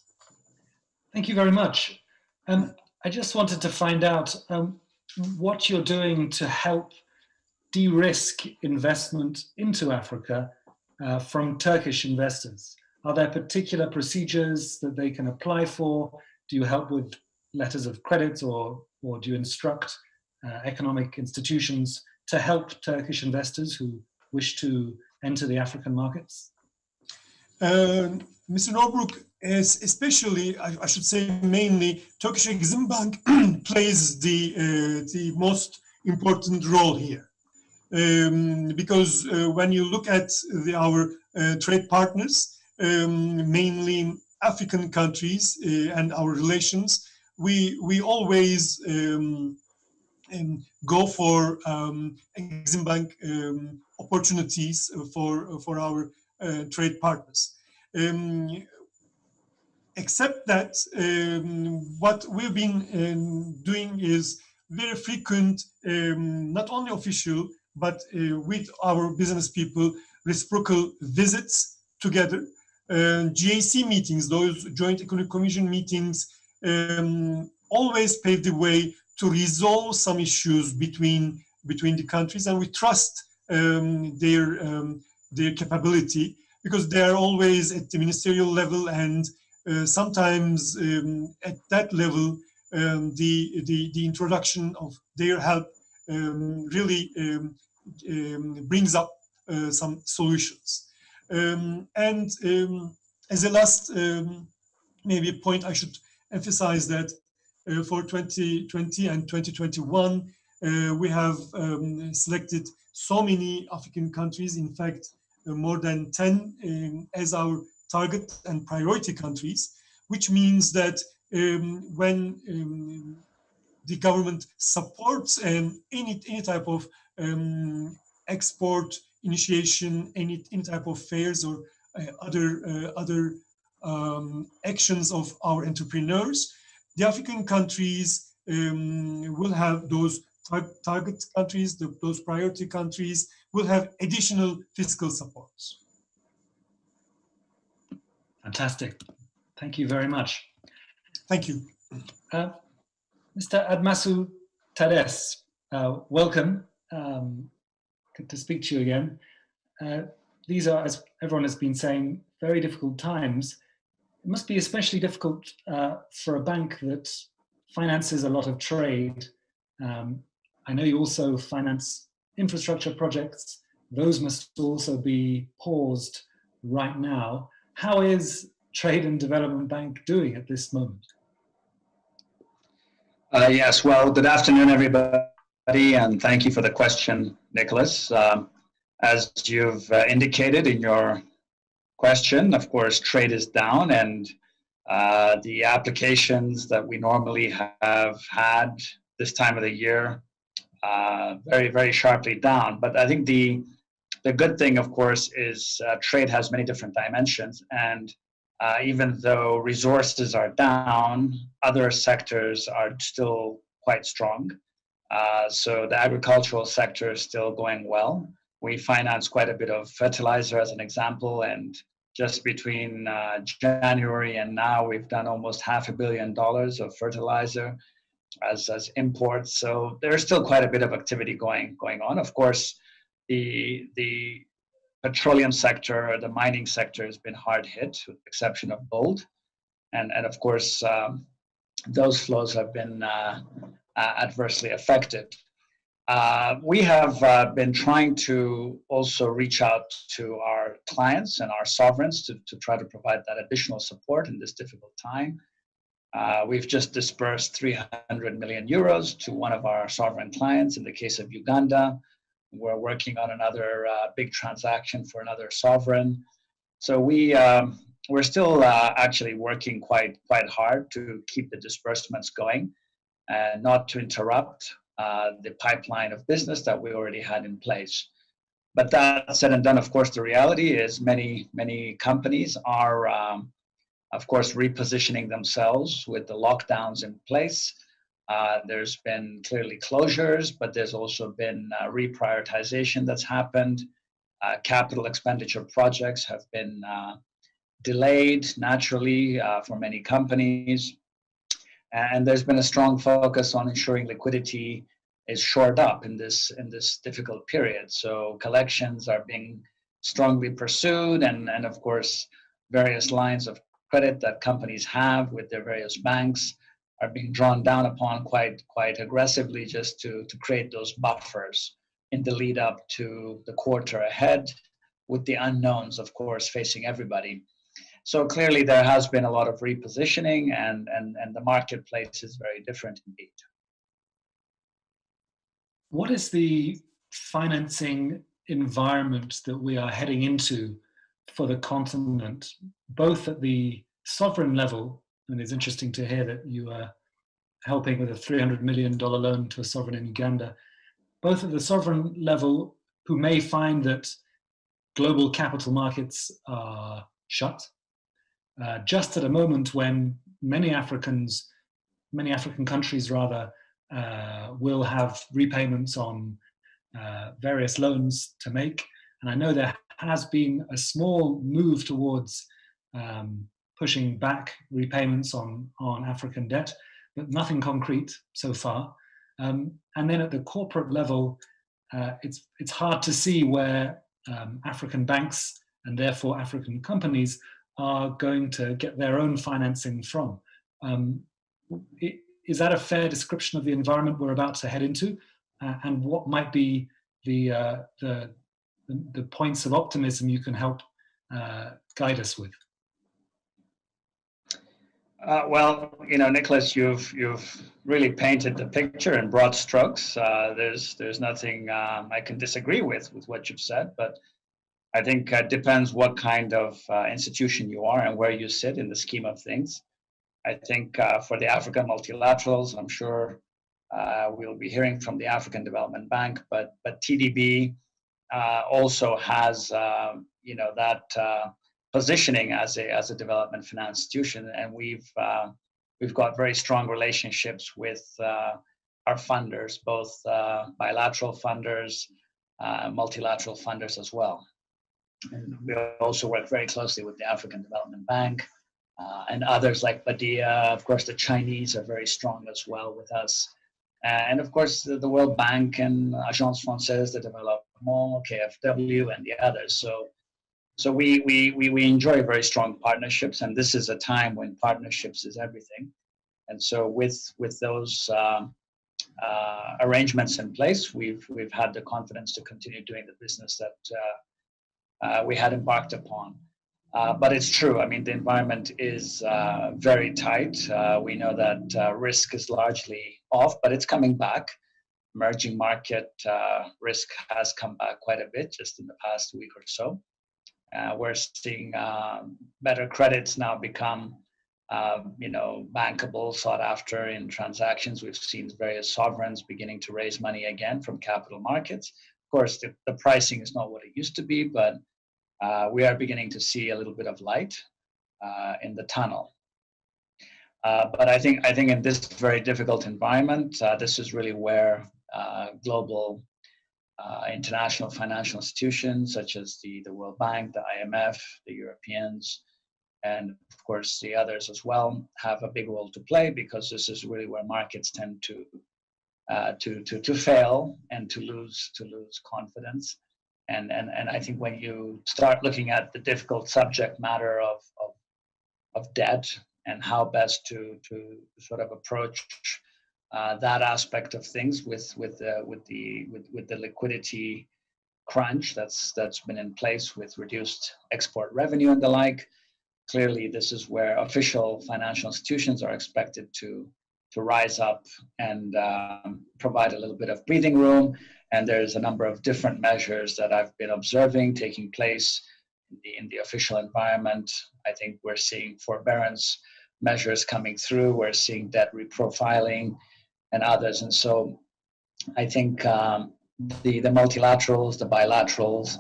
Thank you very much. I just wanted to find out what you're doing to help de-risk investment into Africa from Turkish investors. Are there particular procedures that they can apply for? Do you help with letters of credit, or do you instruct economic institutions to help Turkish investors who wish to enter the African markets? Mr. Norbrook, especially, I should say mainly, Turkish Exim Bank plays the most important role here. because when you look at our trade partners, mainly African countries, and our relations, we always go for Exim Bank opportunities for our trade partners. Except that what we've been doing is very frequent, not only official, but with our business people, reciprocal visits together, GAC meetings, those Joint Economic Commission meetings, always pave the way to resolve some issues between the countries, and we trust their capability, because they are always at the ministerial level, and sometimes at that level the introduction of their help really brings up some solutions. And as a last maybe point, I should emphasize that for 2020 and 2021, we have selected so many African countries, in fact, more than 10 as our target and priority countries, which means that when the government supports any type of export initiation, any type of fairs or other actions of our entrepreneurs, the African countries will have those target countries, those priority countries will have additional fiscal supports. Fantastic. Thank you very much. Thank you. Mr. Admasu Tades, welcome. Good to speak to you again. These are, as everyone has been saying, very difficult times. It must be especially difficult for a bank that finances a lot of trade. I know you also finance infrastructure projects. Those must also be paused right now. How is Trade and Development Bank doing at this moment? Yes, well, good afternoon, everybody, and thank you for the question, Nicholas. As you've indicated in your question, of course, trade is down, and the applications that we normally have had this time of the year very, very sharply down. But I think the good thing, of course, is trade has many different dimensions, and even though resources are down, other sectors are still quite strong. So the agricultural sector is still going well. We finance quite a bit of fertilizer as an example, and just between January and now, we've done almost $500 million of fertilizer as imports. So there's still quite a bit of activity going on. Of course, the petroleum sector, the mining sector has been hard hit, with the exception of gold. And of course, those flows have been adversely affected. We have been trying to also reach out to our clients and our sovereigns to try to provide that additional support in this difficult time. We've just dispersed 300 million euros to one of our sovereign clients. In the case of Uganda, we're working on another big transaction for another sovereign. So we're still actually working quite hard to keep the disbursements going and not to interrupt the pipeline of business that we already had in place. But that said and done, of course, the reality is many companies are, of course, repositioning themselves with the lockdowns in place. There's been clearly closures, but there's also been reprioritization that's happened. Capital expenditure projects have been delayed naturally for many companies. And there's been a strong focus on ensuring liquidity is shored up in this difficult period. So collections are being strongly pursued, and of course, various lines of credit that companies have with their various banks are being drawn down upon quite aggressively, just to create those buffers in the lead up to the quarter ahead, with the unknowns, of course, facing everybody. So clearly there has been a lot of repositioning, and the marketplace is very different indeed. What is the financing environment that we are heading into for the continent, both at the sovereign level, and it's interesting to hear that you are helping with a $300 million loan to a sovereign in Uganda, both at the sovereign level, who may find that global capital markets are shut, just at a moment when many African countries rather will have repayments on various loans to make. And I know there has been a small move towards pushing back repayments on African debt, but nothing concrete so far. And then at the corporate level, it's hard to see where African banks and therefore African companies are going to get their own financing from. Is that a fair description of the environment we're about to head into? And what might be the points of optimism you can help guide us with? Well, Nicholas, you've really painted the picture in broad strokes. There's nothing I can disagree with what you've said, but I think it depends what kind of institution you are and where you sit in the scheme of things. I think for the African multilaterals, I'm sure we'll be hearing from the African Development Bank, but TDB also has that positioning as a development finance institution, and we've got very strong relationships with our funders, both bilateral funders, multilateral funders as well. And we also work very closely with the African Development Bank and others like Badia. Of course, the Chinese are very strong as well with us. And of course, the World Bank and Agence Française de Développement, KfW, and the others. So we enjoy very strong partnerships, and this is a time when partnerships is everything. And so with those arrangements in place, we've had the confidence to continue doing the business that we had embarked upon. But it's true. I mean, the environment is very tight. We know that risk is largely off, but it's coming back. Emerging market risk has come back quite a bit just in the past week or so. We're seeing better credits now become, bankable, sought after in transactions. We've seen various sovereigns beginning to raise money again from capital markets. Of course, the pricing is not what it used to be, but we are beginning to see a little bit of light in the tunnel. But I think in this very difficult environment, this is really where global international financial institutions such as the World Bank, the IMF, the Europeans, and of course the others as well have a big role to play, because this is really where markets tend to fail and to lose confidence. And I think when you start looking at the difficult subject matter of debt and how best to sort of approach that aspect of things with the liquidity crunch that's been in place with reduced export revenue and the like, clearly this is where official financial institutions are expected to rise up and provide a little bit of breathing room. And there's a number of different measures that I've been observing taking place in the official environment. I think we're seeing forbearance measures coming through. We're seeing debt reprofiling and others. And so I think the multilaterals, the bilaterals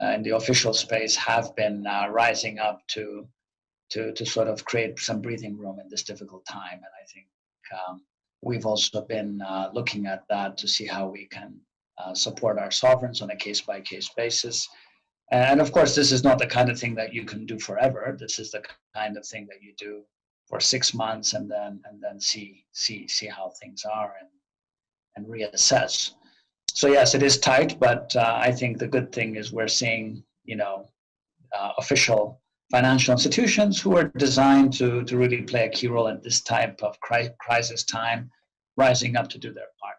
in the official space have been rising up to sort of create some breathing room in this difficult time. And I think we've also been looking at that to see how we can support our sovereigns on a case-by-case basis. And of course, this is not the kind of thing that you can do forever. This is the kind of thing that you do for 6 months and then see how things are and reassess. So yes, it is tight, but I think the good thing is we're seeing official financial institutions who are designed to really play a key role in this type of crisis time, rising up to do their part.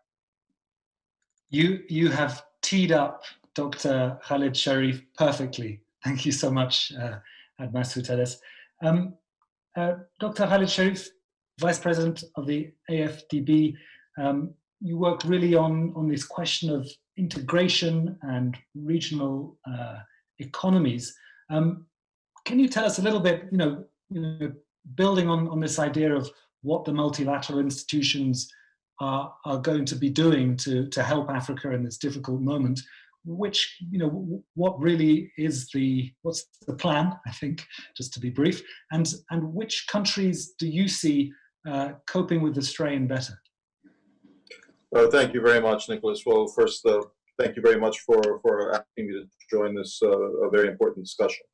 You have teed up Dr. Khalid Sharif perfectly. Thank you so much, Admas Teles. Dr. Khalid Sharif, Vice President of the AFDB, you work really on this question of integration and regional economies. Can you tell us a little bit, building on this idea of what the multilateral institutions are going to be doing to help Africa in this difficult moment? What really is what's the plan, I think, just to be brief, and which countries do you see coping with the strain better? Thank you very much, Nicholas. Well, first, thank you very much for asking me to join this very important discussion.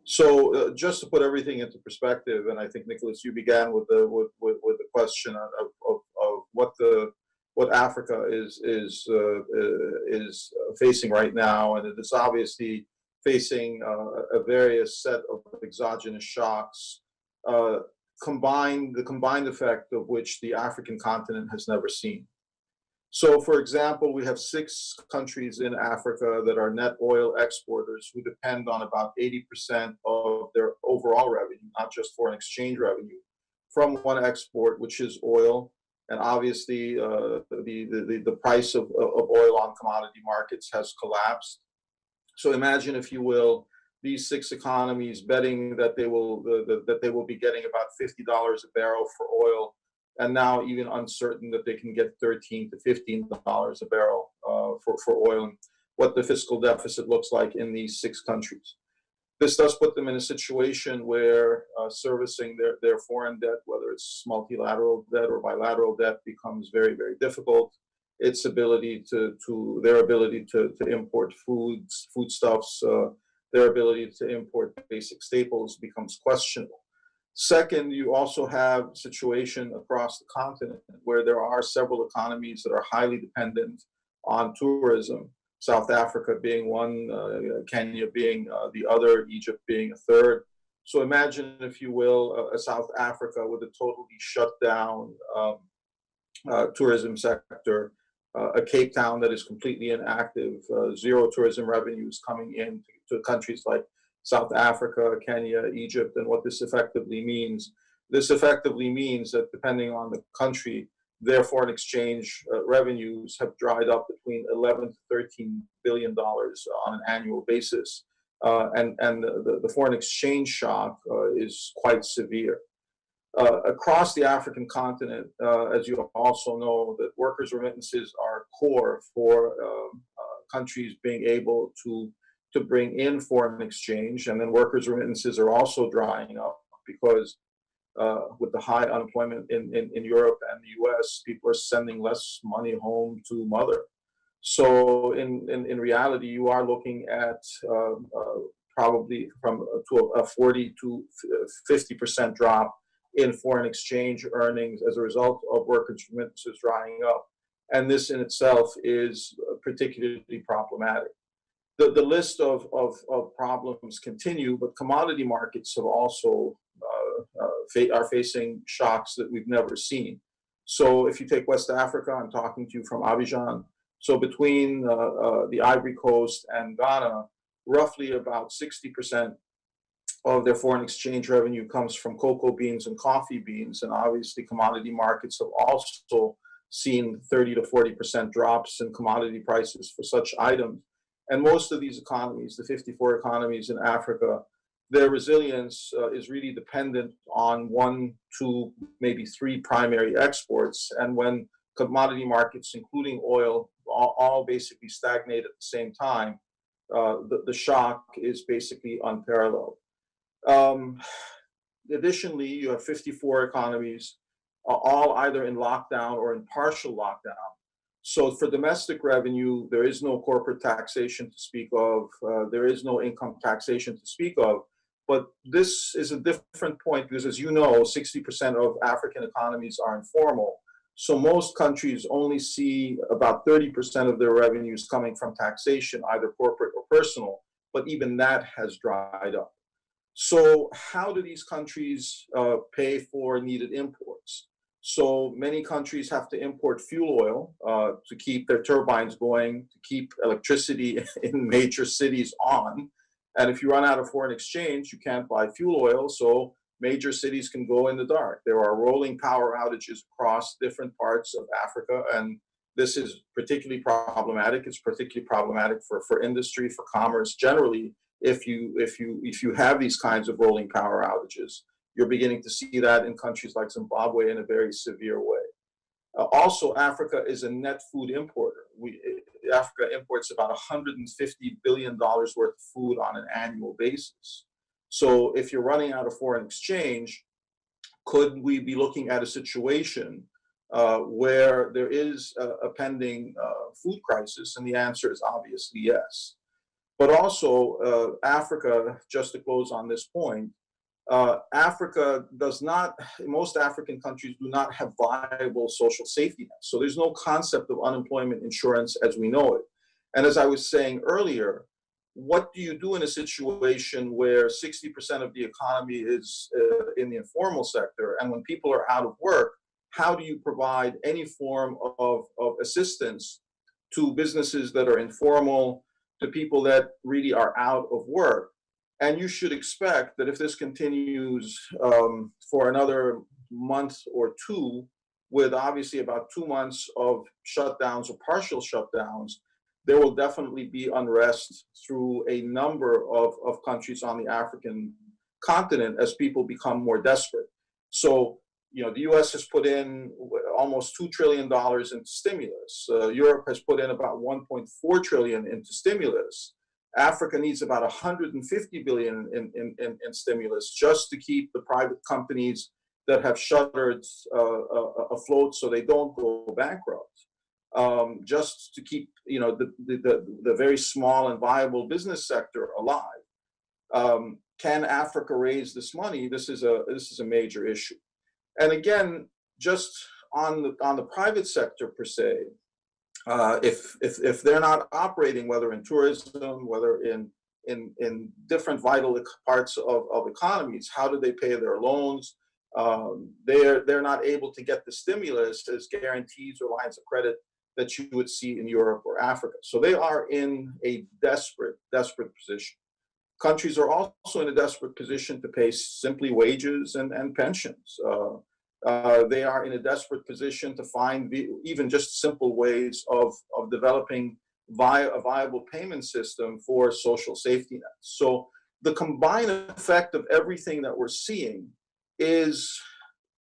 So, just to put everything into perspective, and I think, Nicholas, you began with the question of what Africa is facing right now, and it is obviously facing a various set of exogenous shocks, the combined effect of which the African continent has never seen. So, for example, we have 6 countries in Africa that are net oil exporters who depend on about 80% of their overall revenue, not just foreign exchange revenue, from one export, which is oil. And obviously, the price of oil on commodity markets has collapsed. So imagine, if you will, these 6 economies betting that they will be getting about $50 a barrel for oil, and now even uncertain that they can get $13 to $15 a barrel for oil, and what the fiscal deficit looks like in these 6 countries. This does put them in a situation where servicing their foreign debt, whether it's multilateral debt or bilateral debt, becomes very, very difficult. Its ability their ability to import foodstuffs, their ability to import basic staples becomes questionable. Second, you also have a situation across the continent where there are several economies that are highly dependent on tourism. South Africa being one, Kenya being the other, Egypt being a third. So imagine, if you will, a South Africa with a totally shut down tourism sector, a Cape Town that is completely inactive, zero tourism revenues coming in to countries like South Africa, Kenya, Egypt. And what this effectively means that depending on the country, their foreign exchange revenues have dried up between $11 to $13 billion on an annual basis. And the foreign exchange shock is quite severe. Across the African continent, as you also know, that workers' remittances are core for countries being able to bring in foreign exchange. And then workers' remittances are also drying up because with the high unemployment in Europe and the US, people are sending less money home to mother. So in reality, you are looking at probably to a 40 to 50% drop in foreign exchange earnings as a result of workers' remittances drying up. And this in itself is particularly problematic. The list of problems continue, but commodity markets have also are facing shocks that we've never seen. So if you take West Africa, I'm talking to you from Abidjan. So between the Ivory Coast and Ghana, roughly about 60% of their foreign exchange revenue comes from cocoa beans and coffee beans. And obviously commodity markets have also seen 30 to 40% drops in commodity prices for such items. And most of these economies, the 54 economies in Africa, their resilience is really dependent on 1, 2, maybe 3 primary exports. And when commodity markets, including oil, all basically stagnate at the same time, the shock is basically unparalleled. Additionally, you have 54 economies, all either in lockdown or in partial lockdown. So for domestic revenue, there is no corporate taxation to speak of. There is no income taxation to speak of. But this is a different point because, as you know, 60% of African economies are informal. So most countries only see about 30% of their revenues coming from taxation, either corporate or personal, but even that has dried up. So how do these countries pay for needed imports? So many countries have to import fuel oil to keep their turbines going, to keep electricity in major cities on. And if you run out of foreign exchange, you can't buy fuel oil, so major cities can go in the dark. There are rolling power outages across different parts of Africa, and This is particularly problematic. It's particularly problematic for industry, for commerce. Generally, if you have these kinds of rolling power outages, you're beginning to see that in countries like Zimbabwe in a very severe way. Also, Africa is a net food importer. Africa imports about $150 billion worth of food on an annual basis. So if you're running out of foreign exchange, could we be looking at a situation where there is a pending food crisis? And the answer is obviously yes. But also, Africa, just to close on this point, Africa does not, most African countries do not have viable social safety nets. So there's no concept of unemployment insurance as we know it. And as I was saying earlier, what do you do in a situation where 60% of the economy is in the informal sector? And when people are out of work, how do you provide any form of assistance to businesses that are informal, to people that really are out of work? And you should expect that if this continues for another month or two, with obviously about 2 months of shutdowns or partial shutdowns, there will definitely be unrest through a number of countries on the African continent as people become more desperate. So, you know, the US has put in almost $2 trillion into stimulus. Europe has put in about 1.4 trillion into stimulus. Africa needs about 150 billion in stimulus just to keep the private companies that have shuttered afloat so they don't go bankrupt. Just to keep, you know, the very small and viable business sector alive. Can Africa raise this money? This is a major issue. And again, just on the private sector per se, if they're not operating, whether in tourism, whether in different vital parts of economies, how do they pay their loans? They're not able to get the stimulus as guarantees or lines of credit that you would see in Europe or Africa. So they are in a desperate position. Countries are also in a desperate position to pay simply wages and pensions. They are in a desperate position to find even just simple ways of developing a viable payment system for social safety nets. So the combined effect of everything that we're seeing is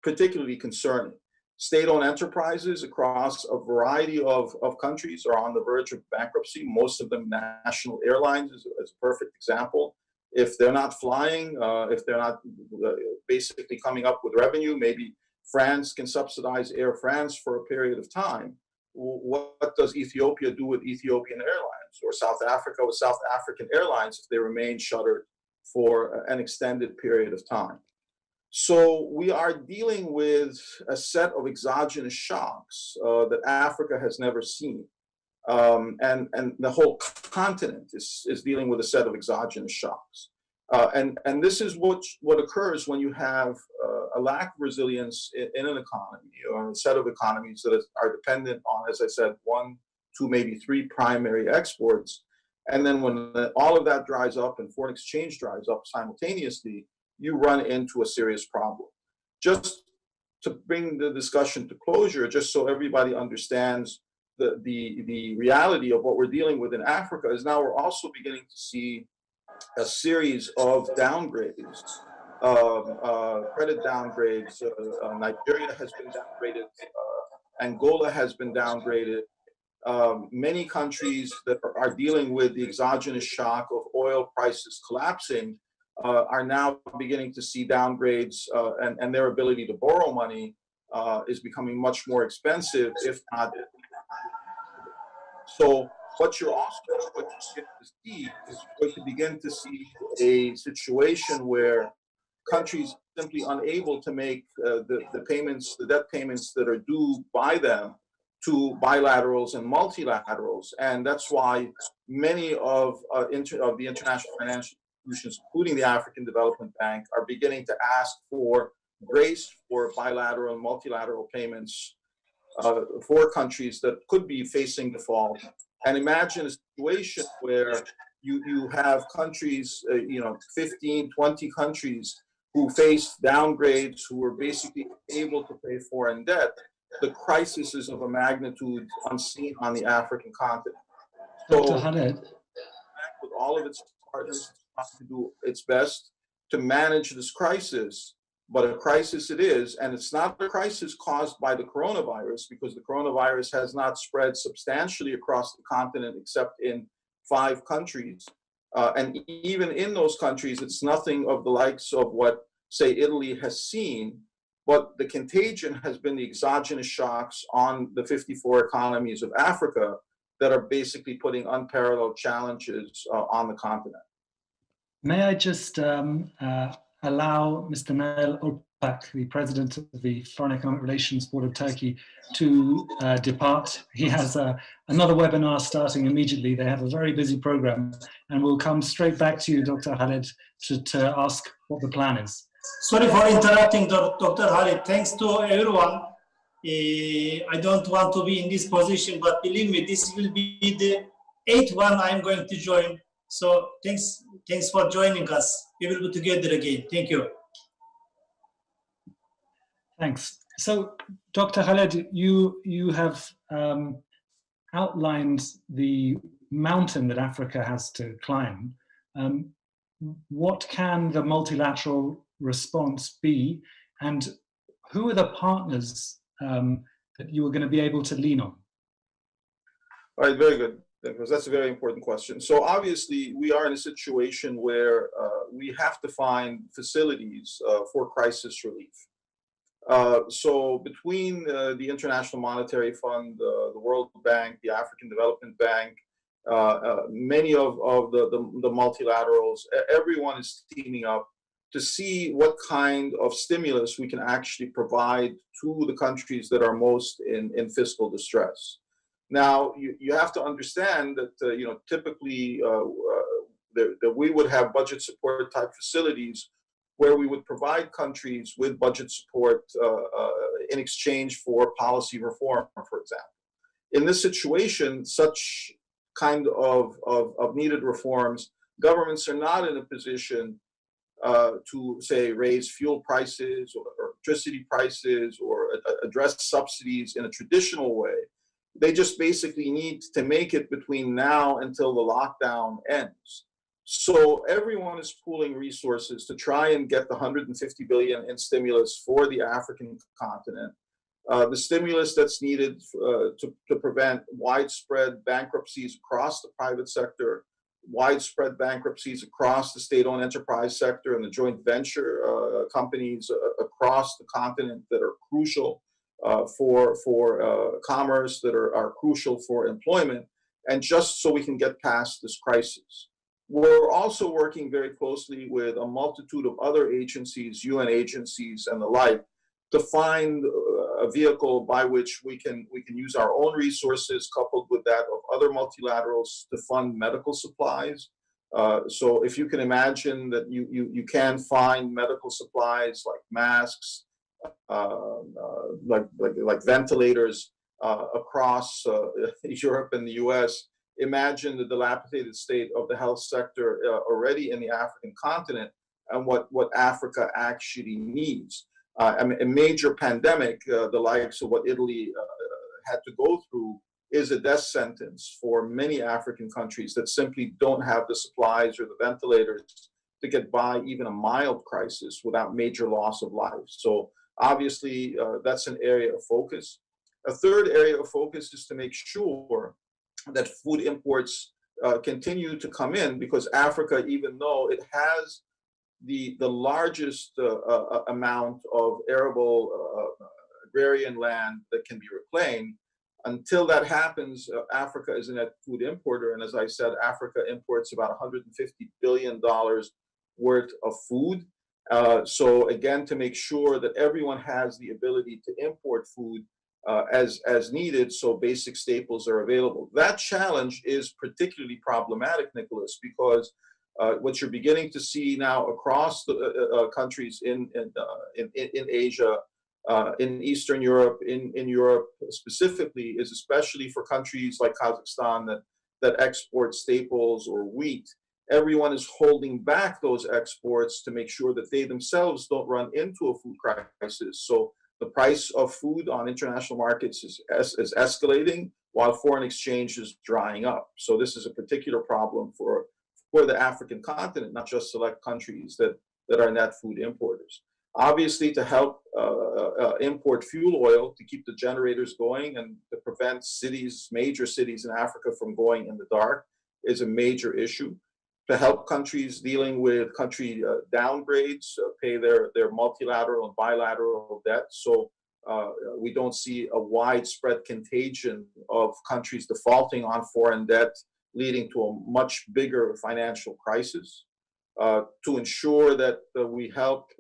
particularly concerning. State-owned enterprises across a variety of countries are on the verge of bankruptcy. Most of them national airlines is a perfect example. If they're not flying, if they're not basically coming up with revenue, maybe France can subsidize Air France for a period of time. What does Ethiopia do with Ethiopian Airlines, or South Africa with South African Airlines if they remain shuttered for an extended period of time? So we are dealing with a set of exogenous shocks that Africa has never seen. And the whole continent is dealing with a set of exogenous shocks. And this is what occurs when you have a lack of resilience in an economy or a set of economies that are dependent on, as I said, 1, 2, maybe 3 primary exports. And then when all of that dries up and foreign exchange dries up simultaneously, you run into a serious problem. Just to bring the discussion to closure, just so everybody understands the reality of what we're dealing with in Africa, is now we're also beginning to see a series of downgrades, credit downgrades. Nigeria has been downgraded. Angola has been downgraded. Many countries that are dealing with the exogenous shock of oil prices collapsing are now beginning to see downgrades, and their ability to borrow money is becoming much more expensive, if not. So what you're also going to see is going to begin to see a situation where countries are simply unable to make the payments, the debt payments that are due by them to bilaterals and multilaterals. And that's why many of the international financial institutions, including the African Development Bank, are beginning to ask for grace for bilateral and multilateral payments for countries that could be facing default. And imagine a situation where you have countries, 15, 20 countries who face downgrades, who are basically able to pay foreign debt. the crisis is of a magnitude unseen on the African continent. Dr. So, Khaled, with all of its partners, trying to do its best to manage this crisis, but a crisis it is, and it's not a crisis caused by the coronavirus, because the coronavirus has not spread substantially across the continent except in 5 countries. And even in those countries, it's nothing of the likes of what, say, Italy has seen, but the contagion has been the exogenous shocks on the 54 economies of Africa that are basically putting unparalleled challenges on the continent. may I just allow Mr. Nail Opak, the president of the Foreign Economic Relations Board of Turkey, to depart. He has another webinar starting immediately. They have a very busy program, and we'll come straight back to you, Dr. Khaled, to ask what the plan is. Sorry for interrupting, Dr. Khaled. Thanks to everyone. I don't want to be in this position, but believe me, this will be the 8th one I'm going to join. So thanks for joining us. We will be together again. Thank you. Thanks. So, Dr. Khaled, you have outlined the mountain that Africa has to climb. What can the multilateral response be, and who are the partners that you are going to be able to lean on? All right, very good, because that's a very important question. So obviously, we are in a situation where we have to find facilities for crisis relief. So between the International Monetary Fund, the World Bank, the African Development Bank, many of the multilaterals, everyone is teaming up to see what kind of stimulus we can actually provide to the countries that are most in fiscal distress. Now, you have to understand that typically that we would have budget support type facilities where we would provide countries with budget support in exchange for policy reform, for example. In this situation, such kind of needed reforms, governments are not in a position to, say, raise fuel prices or electricity prices or address subsidies in a traditional way. They just basically need to make it between now until the lockdown ends. So everyone is pooling resources to try and get the 150 billion in stimulus for the African continent. The stimulus that's needed to prevent widespread bankruptcies across the private sector, widespread bankruptcies across the state-owned enterprise sector and the joint venture companies across the continent that are crucial for commerce, that are crucial for employment, and just so we can get past this crisis. We're also working very closely with a multitude of other agencies, UN agencies and the like, to find a vehicle by which we can use our own resources coupled with that of other multilaterals to fund medical supplies. So if you can imagine that you can find medical supplies like masks, like ventilators across Europe and the US, imagine the dilapidated state of the health sector already in the African continent and what Africa actually needs. I mean, a major pandemic, the likes of what Italy had to go through, is a death sentence for many African countries that simply don't have the supplies or the ventilators to get by even a mild crisis without major loss of life. So obviously, that's an area of focus. A third area of focus is to make sure that food imports continue to come in, because Africa, even though it has the largest amount of arable agrarian land that can be reclaimed, until that happens, Africa is a net food importer. And as I said, Africa imports about $150 billion worth of food. So again, to make sure that everyone has the ability to import food as needed, so basic staples are available. That challenge is particularly problematic, Nicholas, because what you're beginning to see now across the countries in Asia, in Eastern Europe, in Europe specifically, is especially for countries like Kazakhstan that export staples or wheat. Everyone is holding back those exports to make sure that they themselves don't run into a food crisis. So the price of food on international markets is escalating while foreign exchange is drying up. So this is a particular problem for the African continent, not just select countries that are net food importers. Obviously, to help import fuel oil to keep the generators going and to prevent major cities in Africa from going in the dark is a major issue. To help countries dealing with country downgrades, pay their multilateral and bilateral debt, so we don't see a widespread contagion of countries defaulting on foreign debt, leading to a much bigger financial crisis. To ensure that we help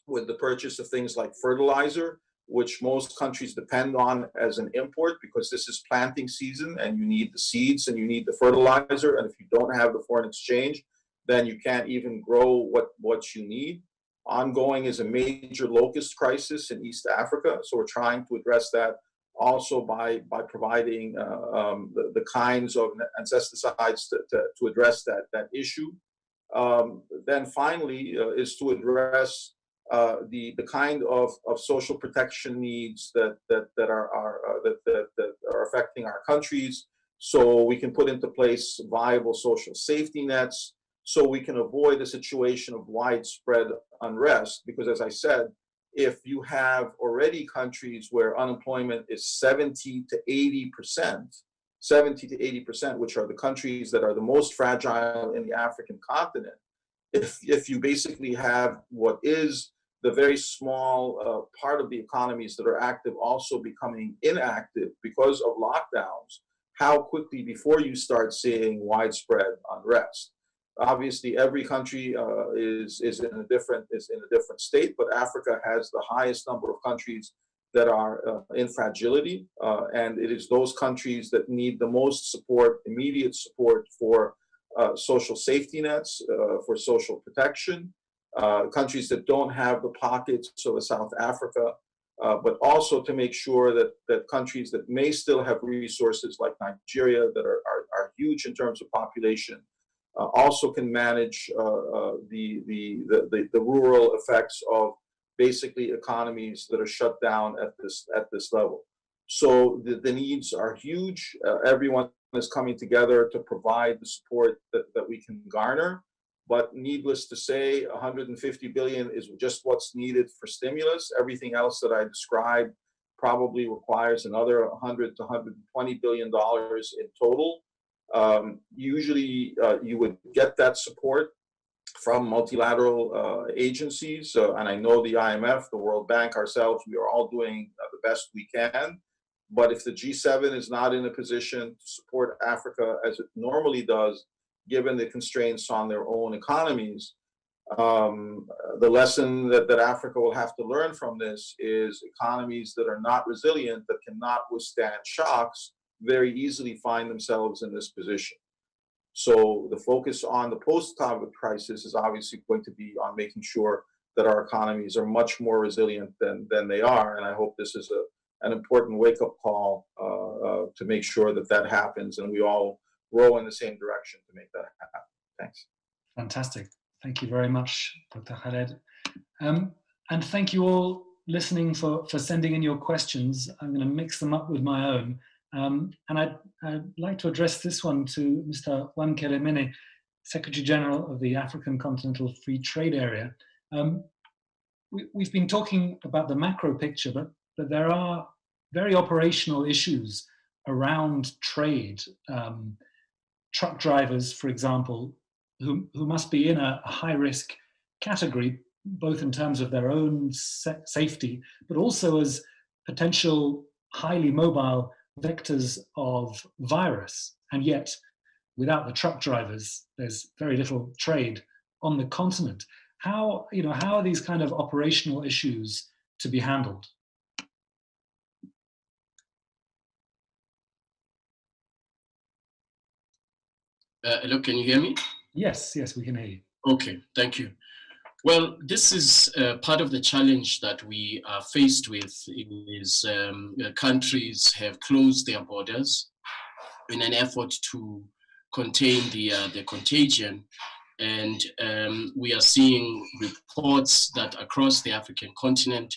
with the purchase of things like fertilizer, which most countries depend on as an import because this is planting season and you need the seeds and you need the fertilizer. And if you don't have the foreign exchange, then you can't even grow what you need. Ongoing is a major locust crisis in East Africa. So we're trying to address that also by providing the kinds of insecticides to address that issue. Then finally is to address the kind of social protection needs that are affecting our countries, so we can put into place viable social safety nets, so we can avoid a situation of widespread unrest. Because as I said, if you have already countries where unemployment is 70 to 80%, which are the countries that are the most fragile in the African continent, if you basically have what is the very small part of the economies that are active also becoming inactive because of lockdowns, how quickly before you start seeing widespread unrest? Obviously, every country is in a different state, but Africa has the highest number of countries that are in fragility, and it is those countries that need the most support, immediate support for social safety nets, for social protection. Countries that don't have the pockets, so South Africa, but also to make sure that countries that may still have resources like Nigeria that are huge in terms of population also can manage the rural effects of basically economies that are shut down at this level. So the needs are huge. Everyone is coming together to provide the support that we can garner. But needless to say, 150 billion is just what's needed for stimulus. Everything else that I described probably requires another 100 to 120 billion dollars in total. Usually, you would get that support from multilateral agencies, and I know the IMF, the World Bank, ourselves, we are all doing the best we can. But if the G7 is not in a position to support Africa as it normally does, given the constraints on their own economies, the lesson that Africa will have to learn from this is economies that are not resilient, that cannot withstand shocks, very easily find themselves in this position. So the focus on the post-COVID crisis is obviously going to be on making sure that our economies are much more resilient than they are. And I hope this is an important wake-up call to make sure that happens and we all row in the same direction to make that happen. Thanks. Fantastic. Thank you very much, Dr. Khaled. And thank you all listening for sending in your questions. I'm going to mix them up with my own. And I'd like to address this one to Mr. Juan Kelemene, Secretary General of the African Continental Free Trade Area. We've been talking about the macro picture, but there are very operational issues around trade. Truck drivers, for example, who must be in a high-risk category, both in terms of their own safety, but also as potential highly mobile vectors of virus. And yet, without the truck drivers, there's very little trade on the continent. How are these kind of operational issues to be handled? Hello, can you hear me? Yes, we can hear you. Okay, thank you. Well, this is part of the challenge that we are faced with is countries have closed their borders in an effort to contain the contagion. And we are seeing reports that across the African continent,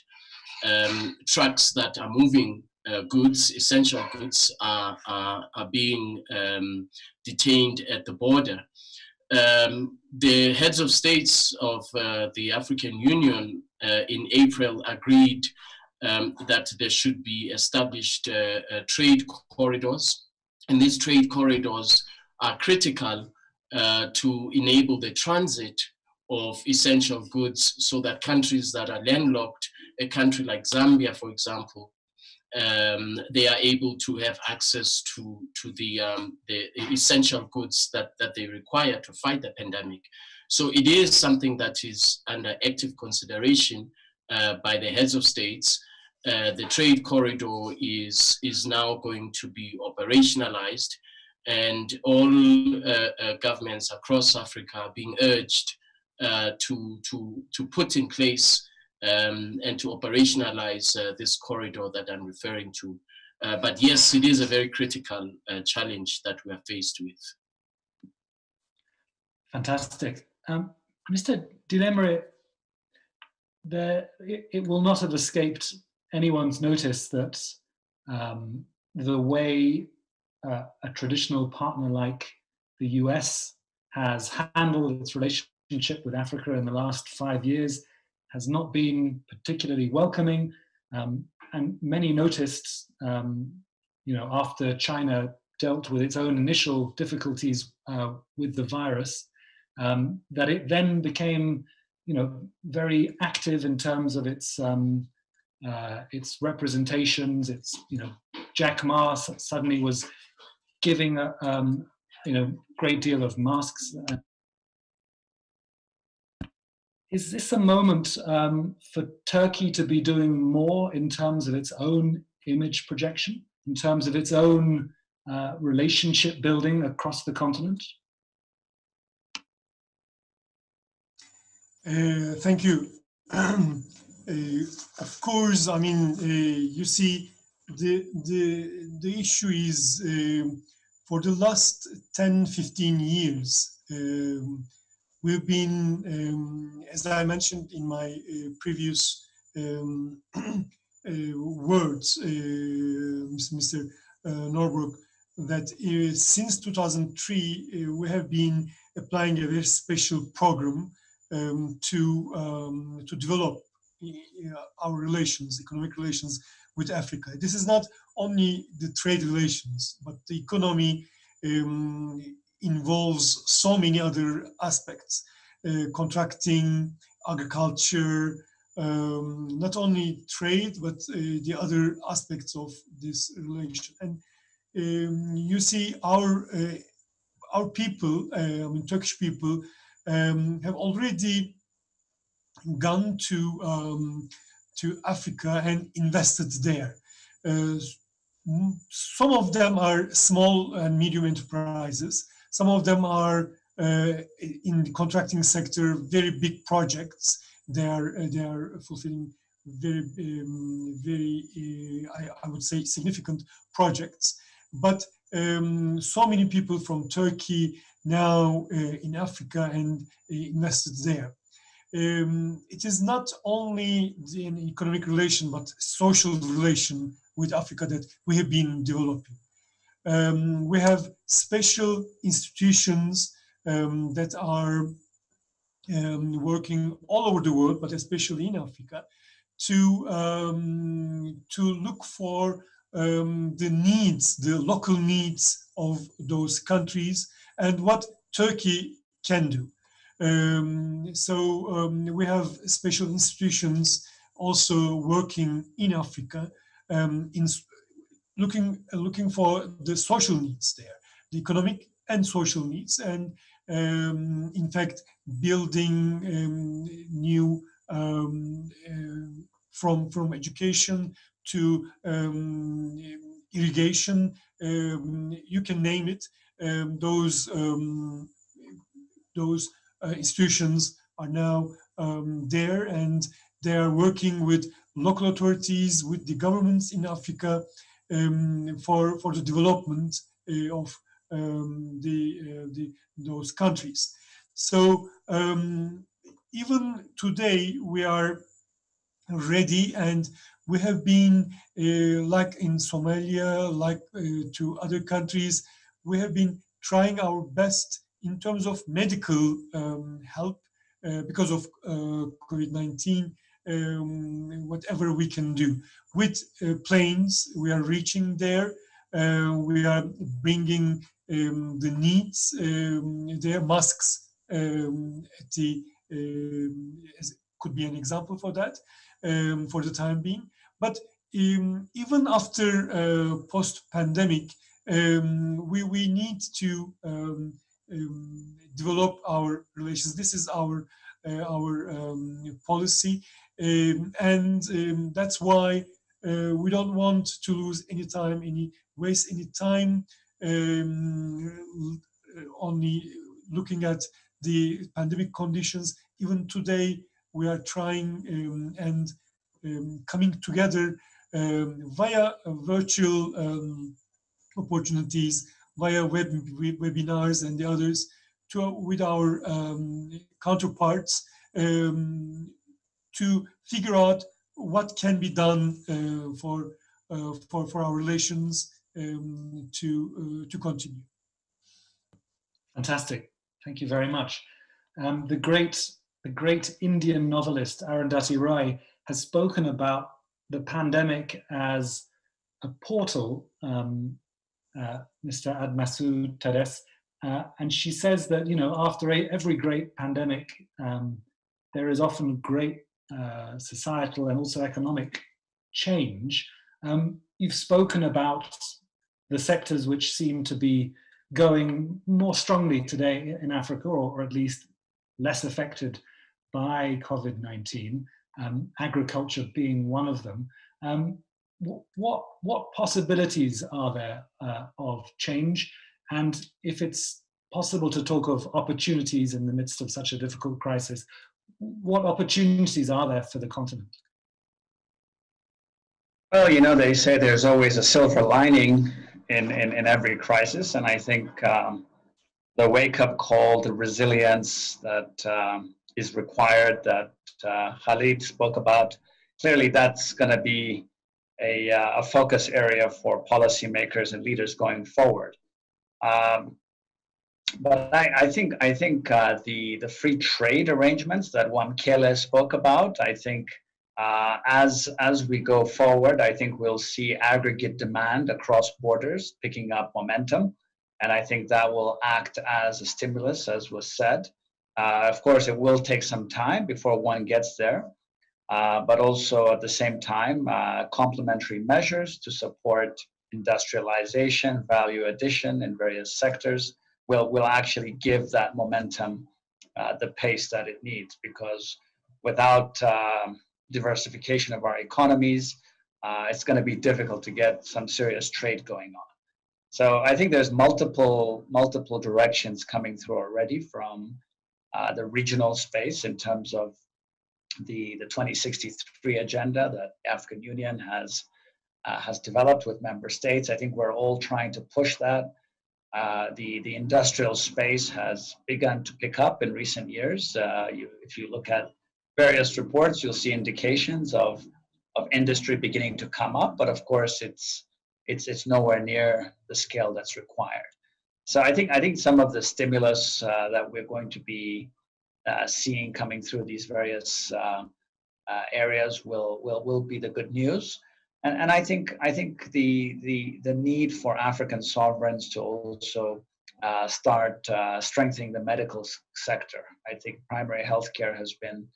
trucks that are moving goods, essential goods, are being detained at the border. The heads of states of the African Union in April agreed that there should be established trade corridors, and these trade corridors are critical to enable the transit of essential goods, so that countries that are landlocked, a country like Zambia, for example, they are able to have access to the essential goods that they require to fight the pandemic. So it is something that is under active consideration by the heads of states. The trade corridor is now going to be operationalized, and all governments across Africa are being urged to put in place and to operationalize this corridor that I'm referring to. But yes, it is a very critical challenge that we are faced with. Fantastic. Mr. Dilemre, it will not have escaped anyone's notice that the way a traditional partner like the US has handled its relationship with Africa in the last 5 years has not been particularly welcoming, and many noticed, after China dealt with its own initial difficulties with the virus, that it then became, very active in terms of its representations. Its, Jack Ma suddenly was giving a great deal of masks. Is this a moment for Turkey to be doing more in terms of its own image projection, in terms of its own relationship building across the continent? Thank you. Of course, I mean, you see, the issue is for the last 10, 15 years, we've been, as I mentioned in my previous words, Mr. Norberg, that since 2003, we have been applying a very special program to develop our relations, economic relations with Africa. This is not only the trade relations, but the economy involves so many other aspects, contracting, agriculture, not only trade, but the other aspects of this relation. And you see our people, Turkish people, have already gone to Africa and invested there. Some of them are small and medium enterprises. Some of them are in the contracting sector, very big projects. They are fulfilling very, I would say, significant projects. But so many people from Turkey now in Africa and invested there. It is not only an economic relation, but social relation with Africa that we have been developing. We have special institutions that are working all over the world, but especially in Africa, to look for the needs, the local needs of those countries, and what Turkey can do. So we have special institutions also working in Africa, in looking for the social needs there, the economic and social needs, and in fact building new from education to irrigation, you can name it. Those institutions are now there, and they are working with local authorities, with the governments in Africa for the development of those countries. So even today we are ready, and we have been, like in Somalia, like to other countries, we have been trying our best in terms of medical help because of COVID-19, whatever we can do. With planes, we are reaching there. We are bringing the needs, their masks at the, could be an example for that, for the time being. But even after post-pandemic, we need to develop our relations. This is our policy, and that's why we don't want to lose any time, waste any time only looking at the pandemic conditions. Even today, we are trying and coming together via virtual opportunities, via webinars and the others, with our counterparts to figure out what can be done for our relations to continue. Fantastic. Thank you very much. The great Indian novelist Arundhati Roy has spoken about the pandemic as a portal, Mr. Admasu Teres, and she says that, you know, after every great pandemic, there is often great societal and also economic change. You've spoken about the sectors which seem to be going more strongly today in Africa, or at least less affected by COVID-19, agriculture being one of them. What possibilities are there of change? And if it's possible to talk of opportunities in the midst of such a difficult crisis, what opportunities are there for the continent? Well, you know, they say there's always a silver lining in every crisis, and I think the wake-up call, the resilience that is required, that Khalid spoke about, clearly that's going to be a focus area for policymakers and leaders going forward. But I think the free trade arrangements that Wamkele spoke about, I think as we go forward, I think we'll see aggregate demand across borders picking up momentum. And I think that will act as a stimulus, as was said. Of course, it will take some time before one gets there. But also at the same time, complementary measures to support industrialization, value addition in various sectors will actually give that momentum the pace that it needs, because without diversification of our economies, it's going to be difficult to get some serious trade going on. So I think there's multiple directions coming through already from the regional space in terms of the 2063 agenda that the African Union has developed with member states. I think we're all trying to push that. The industrial space has begun to pick up in recent years. If you look at various reports, you'll see indications of industry beginning to come up, but of course it's nowhere near the scale that's required. So I think some of the stimulus that we're going to be seeing coming through these various areas will be the good news. And I think the need for African sovereigns to also start strengthening the medical sector. I think primary healthcare has been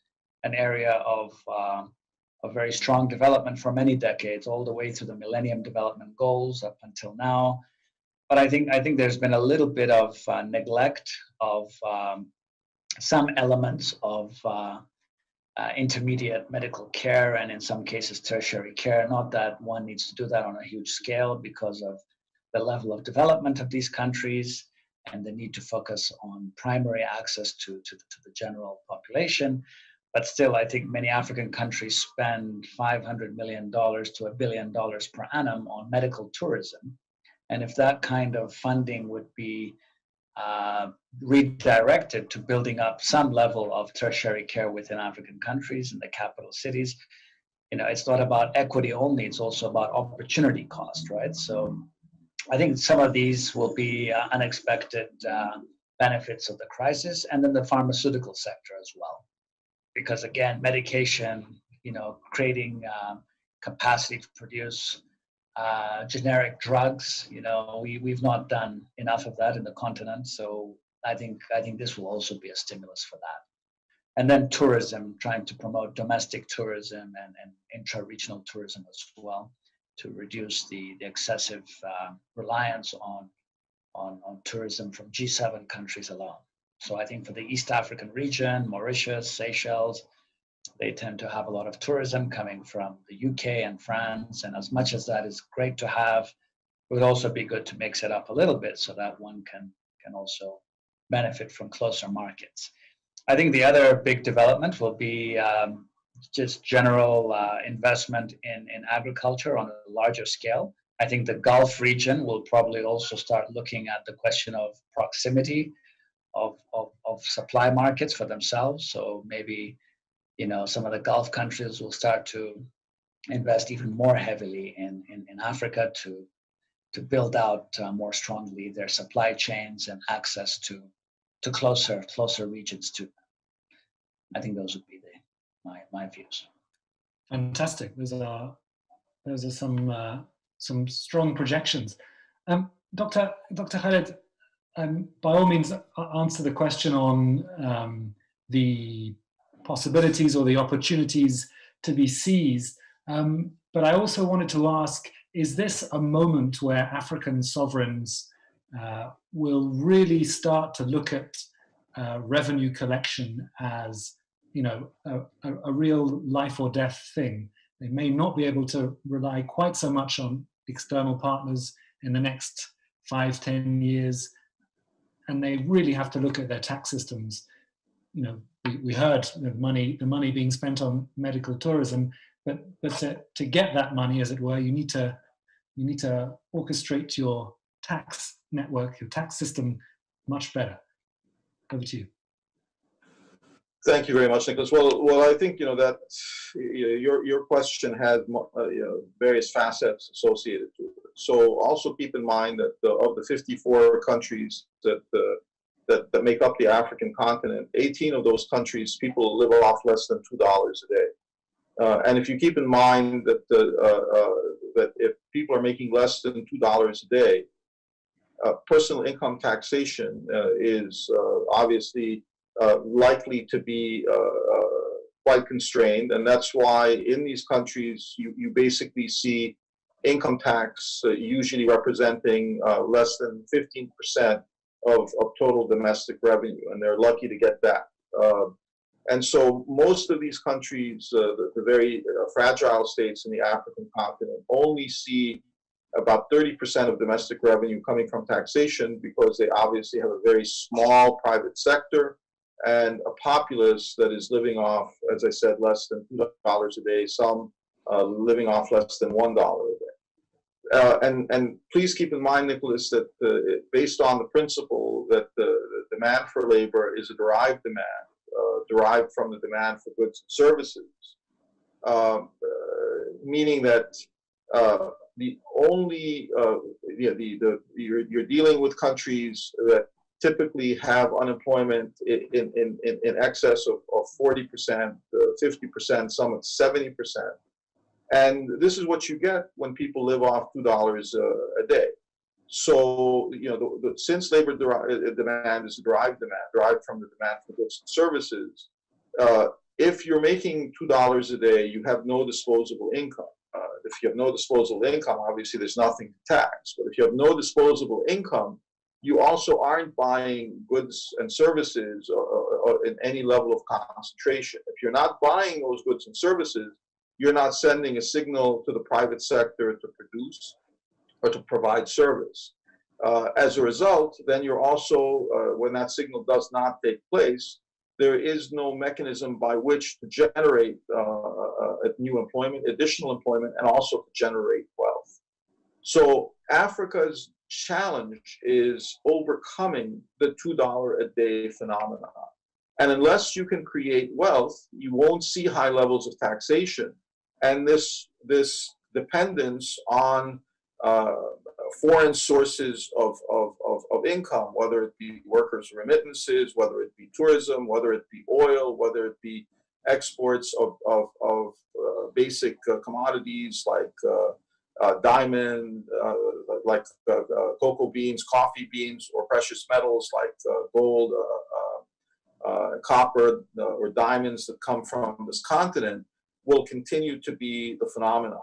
an area of very strong development for many decades, all the way to the Millennium Development Goals up until now. But I think there's been a little bit of neglect of some elements of intermediate medical care, and in some cases tertiary care. Not that one needs to do that on a huge scale because of the level of development of these countries and the need to focus on primary access to the general population. But still, I think many African countries spend $500 million to $1 billion per annum on medical tourism. And if that kind of funding would be redirected to building up some level of tertiary care within African countries in the capital cities, it's not about equity only, it's also about opportunity cost, right? So I think some of these will be unexpected benefits of the crisis, and then the pharmaceutical sector as well. Because again, medication, creating capacity to produce generic drugs, we've not done enough of that in the continent. So I think this will also be a stimulus for that. And then tourism, trying to promote domestic tourism and intra-regional tourism as well, to reduce the excessive reliance on tourism from G7 countries alone. So I think for the East African region, Mauritius, Seychelles, they tend to have a lot of tourism coming from the UK and France. And as much as that is great to have, it would also be good to mix it up a little bit so that one can also benefit from closer markets. I think the other big development will be just general investment in agriculture on a larger scale. I think the Gulf region will probably also start looking at the question of proximity of supply markets for themselves. So maybe, some of the Gulf countries will start to invest even more heavily in Africa to build out more strongly their supply chains and access to closer regions to them. I think those would be my views. Fantastic. Those are some strong projections. Dr. Khaled, by all means, answer the question on the possibilities or the opportunities to be seized. But I also wanted to ask, is this a moment where African sovereigns will really start to look at revenue collection as, a real life or death thing? They may not be able to rely quite so much on external partners in the next 5-10 years, and they really have to look at their tax systems. We heard the money being spent on medical tourism, but to get that money, as it were, you need to orchestrate your tax network, your tax system much better. Over to you. Thank you very much, Nicholas. Well, I think that your question has various facets associated to it. So also keep in mind that of the 54 countries that make up the African continent, 18 of those countries people live off less than $2 a day. And if you keep in mind that that if people are making less than $2 a day, personal income taxation is obviously likely to be quite constrained, and that's why in these countries you basically see income tax usually representing less than 15% of total domestic revenue, and they're lucky to get that. And so most of these countries, the very fragile states in the African continent, only see about 30% of domestic revenue coming from taxation because they obviously have a very small private sector and a populace that is living off, as I said, less than $2 a day, some living off less than $1 a day. And please keep in mind, Nicholas, that based on the principle that the demand for labor is a derived demand, derived from the demand for goods and services, meaning that the only, you're dealing with countries that typically have unemployment in excess of 40%, 50%, some at 70%. And this is what you get when people live off $2 a day. So, since labor demand is a derived demand, derived from the demand for goods and services, if you're making $2 a day, you have no disposable income. If you have no disposable income, obviously there's nothing to tax. But if you have no disposable income, you also aren't buying goods and services or in any level of concentration. If you're not buying those goods and services, you're not sending a signal to the private sector to produce or to provide service. As a result, then you're also, when that signal does not take place, there is no mechanism by which to generate new employment, additional employment, and also to generate wealth. So Africa's challenge is overcoming the $2 a day phenomenon. And unless you can create wealth, you won't see high levels of taxation. And this dependence on foreign sources of income, whether it be workers' remittances, whether it be tourism, whether it be oil, whether it be exports of basic commodities like diamond, like cocoa beans, coffee beans, or precious metals like gold, copper, or diamonds that come from this continent, will continue to be the phenomenon.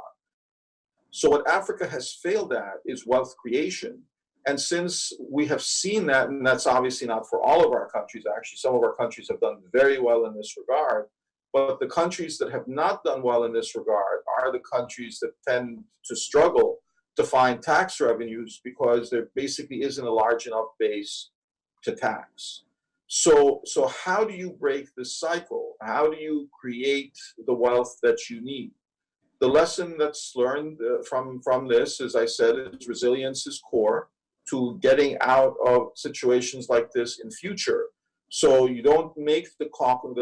So what Africa has failed at is wealth creation. And since we have seen that, and that's obviously not for all of our countries, actually, some of our countries have done very well in this regard, but the countries that have not done well in this regard are the countries that tend to struggle to find tax revenues because there basically isn't a large enough base to tax. So how do you break this cycle? How do you create the wealth that you need? The lesson that's learned from this, as I said, is resilience is core to getting out of situations like this in future. So you don't make the cocoa,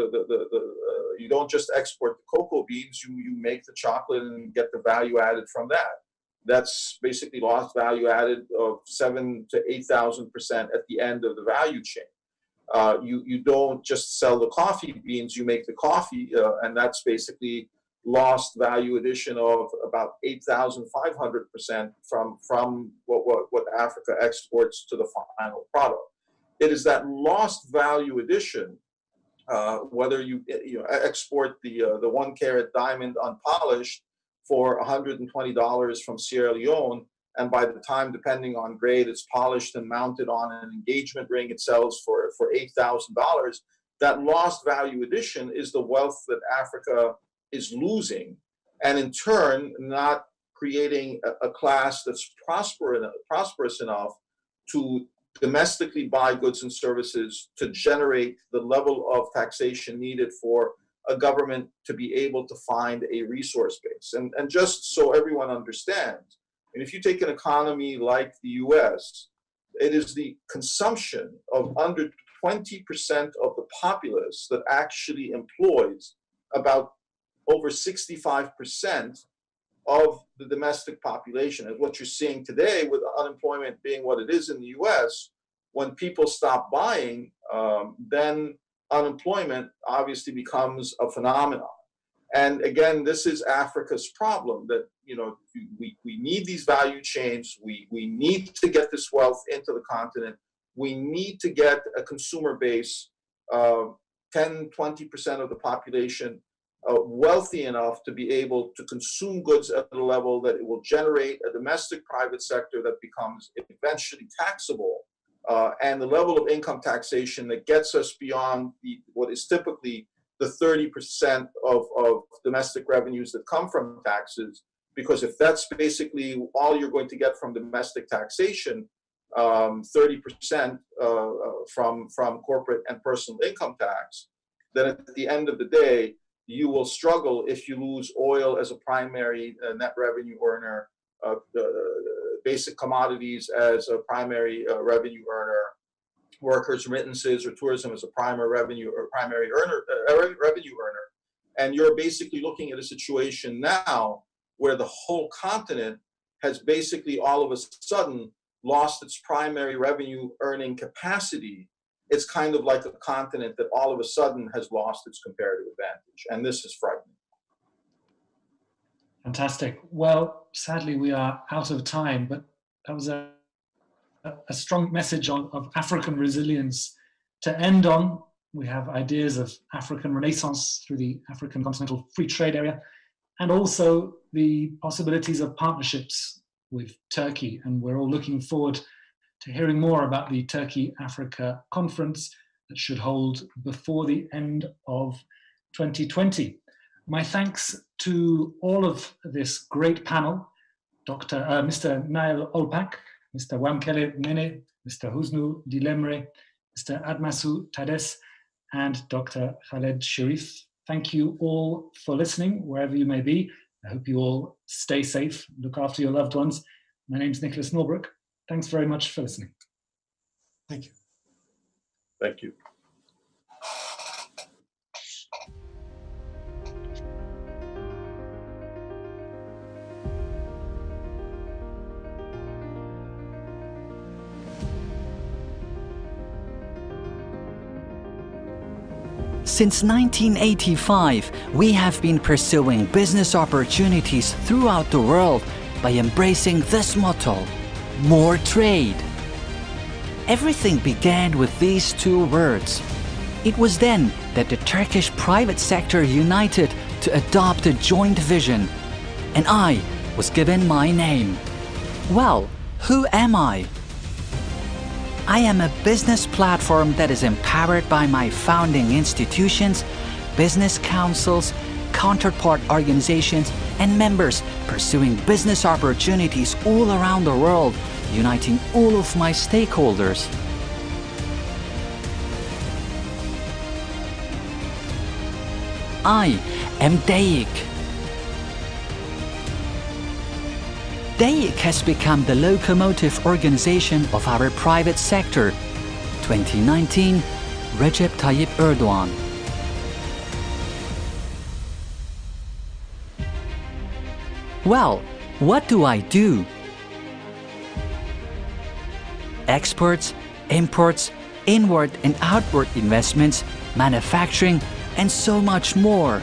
you don't just export the cocoa beans, you make the chocolate and get the value added from that. That's basically lost value added of 7,000 to 8,000% at the end of the value chain. You don't just sell the coffee beans, you make the coffee, and that's basically lost value addition of about 8,500% from what Africa exports to the final product. It is that lost value addition, whether you export the 1 carat diamond unpolished for $120 from Sierra Leone, and by the time, depending on grade, it's polished and mounted on an engagement ring, it sells for $8,000. That lost value addition is the wealth that Africa is losing, and in turn not creating a class that's prosperous enough to domestically buy goods and services to generate the level of taxation needed for a government to be able to find a resource base. And just so everyone understands, and if you take an economy like the US, it is the consumption of under 20% of the populace that actually employs about over 65% of the domestic population. And what you're seeing today with unemployment being what it is in the US, when people stop buying, then unemployment obviously becomes a phenomenon. And again, this is Africa's problem, that we need these value chains, we need to get this wealth into the continent, we need to get a consumer base, 10-20% of the population, wealthy enough to be able to consume goods at a level that it will generate a domestic private sector that becomes eventually taxable, and the level of income taxation that gets us beyond what is typically the 30% of domestic revenues that come from taxes. Because if that's basically all you're going to get from domestic taxation, 30% from corporate and personal income tax, then at the end of the day, you will struggle if you lose oil as a primary net revenue earner, basic commodities as a primary revenue earner, workers' remittances or tourism as a primary revenue earner, and you're basically looking at a situation now where the whole continent has basically all of a sudden lost its primary revenue earning capacity. It's kind of like a continent that all of a sudden has lost its comparative advantage, and this is frightening. Fantastic. Well, sadly, we are out of time, but that was a strong message of African resilience to end on. We have ideas of African Renaissance through the African Continental Free Trade Area, and also the possibilities of partnerships with Turkey. And we're all looking forward to hearing more about the Turkey-Africa conference that should hold before the end of 2020. My thanks to all of this great panel, Mr. Nael Olpak, Mr. Wamkele Nene, Mr. Husnu Dilemre, Mr. Admasu Tades, and Dr. Khaled Sharif. Thank you all for listening, wherever you may be. I hope you all stay safe, look after your loved ones. My name is Nicholas Norbrook. Thanks very much for listening. Thank you. Thank you. Since 1985, we have been pursuing business opportunities throughout the world by embracing this motto: more trade. Everything began with these two words. It was then that the Turkish private sector united to adopt a joint vision, and I was given my name. Well, who am I? I am a business platform that is empowered by my founding institutions, business councils, counterpart organizations, and members pursuing business opportunities all around the world, uniting all of my stakeholders. I am DEİK. DEİK has become the locomotive organization of our private sector. 2019, Recep Tayyip Erdoğan. Well, what do I do? Exports, imports, inward and outward investments, manufacturing, and so much more.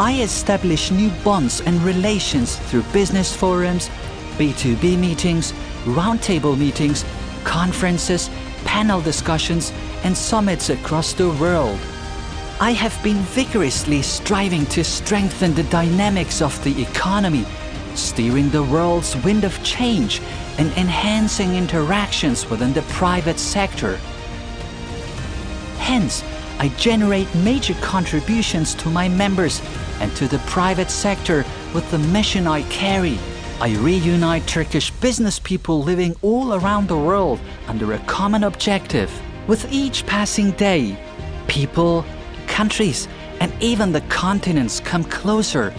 I establish new bonds and relations through business forums, B2B meetings, roundtable meetings, conferences, panel discussions, and summits across the world. I have been vigorously striving to strengthen the dynamics of the economy, steering the world's wind of change, and enhancing interactions within the private sector. Hence, I generate major contributions to my members and to the private sector with the mission I carry. I reunite Turkish business people living all around the world under a common objective. With each passing day, people, countries, and even the continents come closer.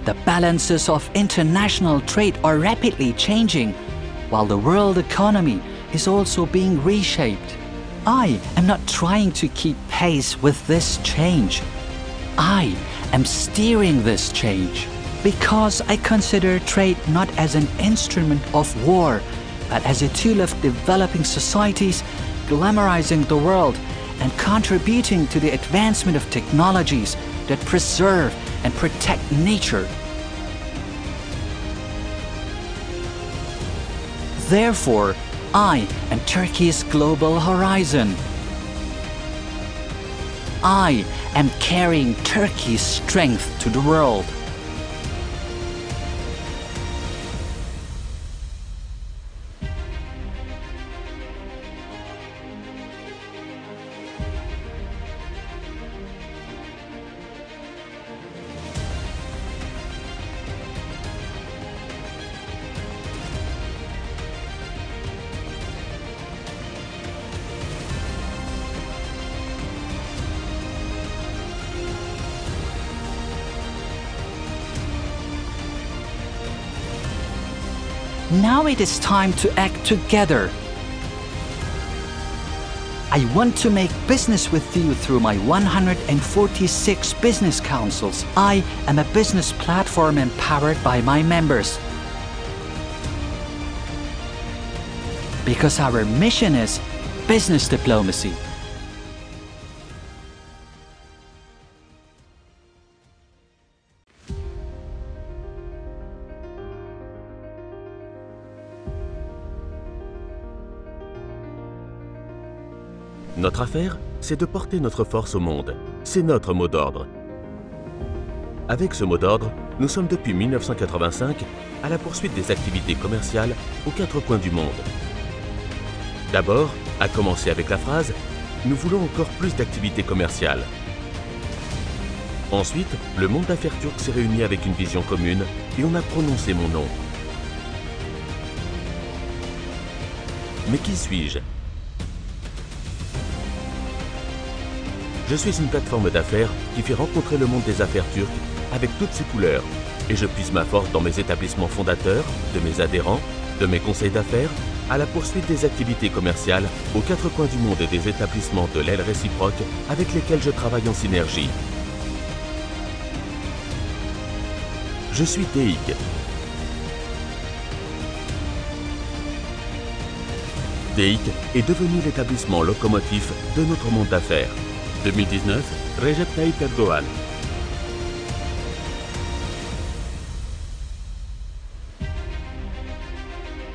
The balances of international trade are rapidly changing, while the world economy is also being reshaped. I am not trying to keep pace with this change. I am steering this change because I consider trade not as an instrument of war, but as a tool of developing societies, glamorizing the world, and contributing to the advancement of technologies that preserve and protect nature. Therefore, I am Turkey's global horizon. I am carrying Turkey's strength to the world. Now it is time to act together. I want to make business with you through my 146 business councils. I am a business platform empowered by my members. Because our mission is business diplomacy. Notre affaire, c'est de porter notre force au monde. C'est notre mot d'ordre. Avec ce mot d'ordre, nous sommes depuis 1985 à la poursuite des activités commerciales aux quatre coins du monde. D'abord, à commencer avec la phrase « Nous voulons encore plus d'activités commerciales ». Ensuite, le monde d'affaires turc s'est réuni avec une vision commune et on a prononcé mon nom. Mais qui suis-je ? Je suis une plateforme d'affaires qui fait rencontrer le monde des affaires turques avec toutes ses couleurs et je puise ma force dans mes établissements fondateurs, de mes adhérents, de mes conseils d'affaires, à la poursuite des activités commerciales aux quatre coins du monde et des établissements de l'aile réciproque avec lesquels je travaille en synergie. Je suis DEİK. DEİK est devenu l'établissement locomotif de notre monde d'affaires. 2019, Recep Tayyip Erdoğan.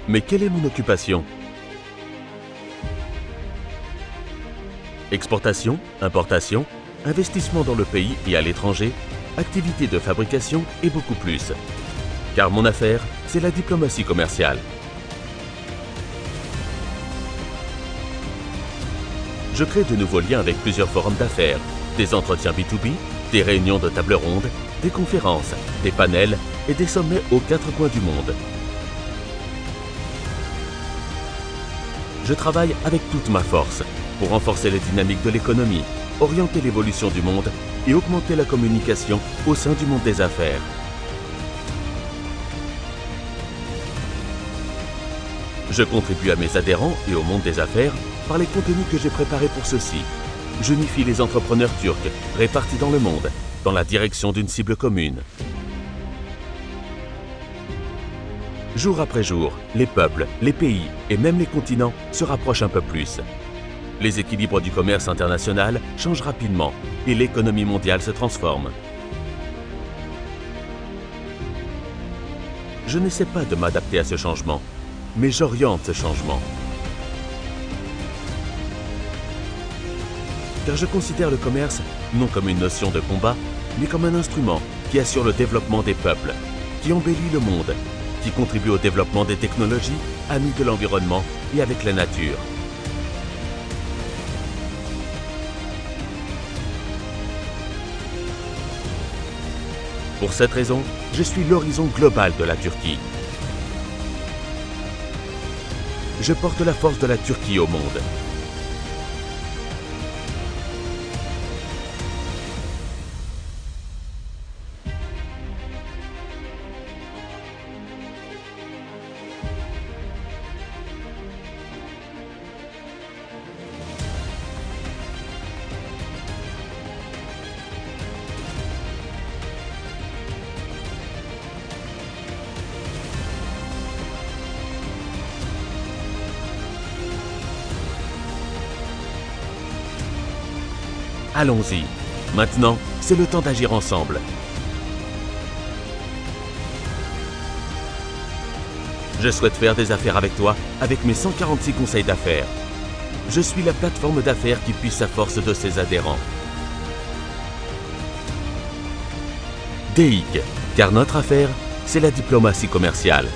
Mais quelle est mon occupation? Exportation, importation, investissement dans le pays et à l'étranger, activité de fabrication et beaucoup plus. Car mon affaire, c'est la diplomatie commerciale. Je crée de nouveaux liens avec plusieurs forums d'affaires, des entretiens B2B, des réunions de table ronde, des conférences, des panels et des sommets aux 4 coins du monde. Je travaille avec toute ma force pour renforcer les dynamiques de l'économie, orienter l'évolution du monde et augmenter la communication au sein du monde des affaires. Je contribue à mes adhérents et au monde des affaires par les contenus que j'ai préparés pour ceux-ci. J'unifie les entrepreneurs turcs répartis dans le monde, dans la direction d'une cible commune. Jour après jour, les peuples, les pays et même les continents se rapprochent un peu plus. Les équilibres du commerce international changent rapidement et l'économie mondiale se transforme. Je n'essaie pas de m'adapter à ce changement, mais j'oriente ce changement. Car je considère le commerce non comme une notion de combat, mais comme un instrument qui assure le développement des peuples, qui embellit le monde, qui contribue au développement des technologies, amies de l'environnement et avec la nature. Pour cette raison, je suis l'horizon global de la Turquie. Je porte la force de la Turquie au monde. Allons-y. Maintenant, c'est le temps d'agir ensemble. Je souhaite faire des affaires avec toi, avec mes 146 conseils d'affaires. Je suis la plateforme d'affaires qui puise sa force de ses adhérents. DEİK, car notre affaire, c'est la diplomatie commerciale.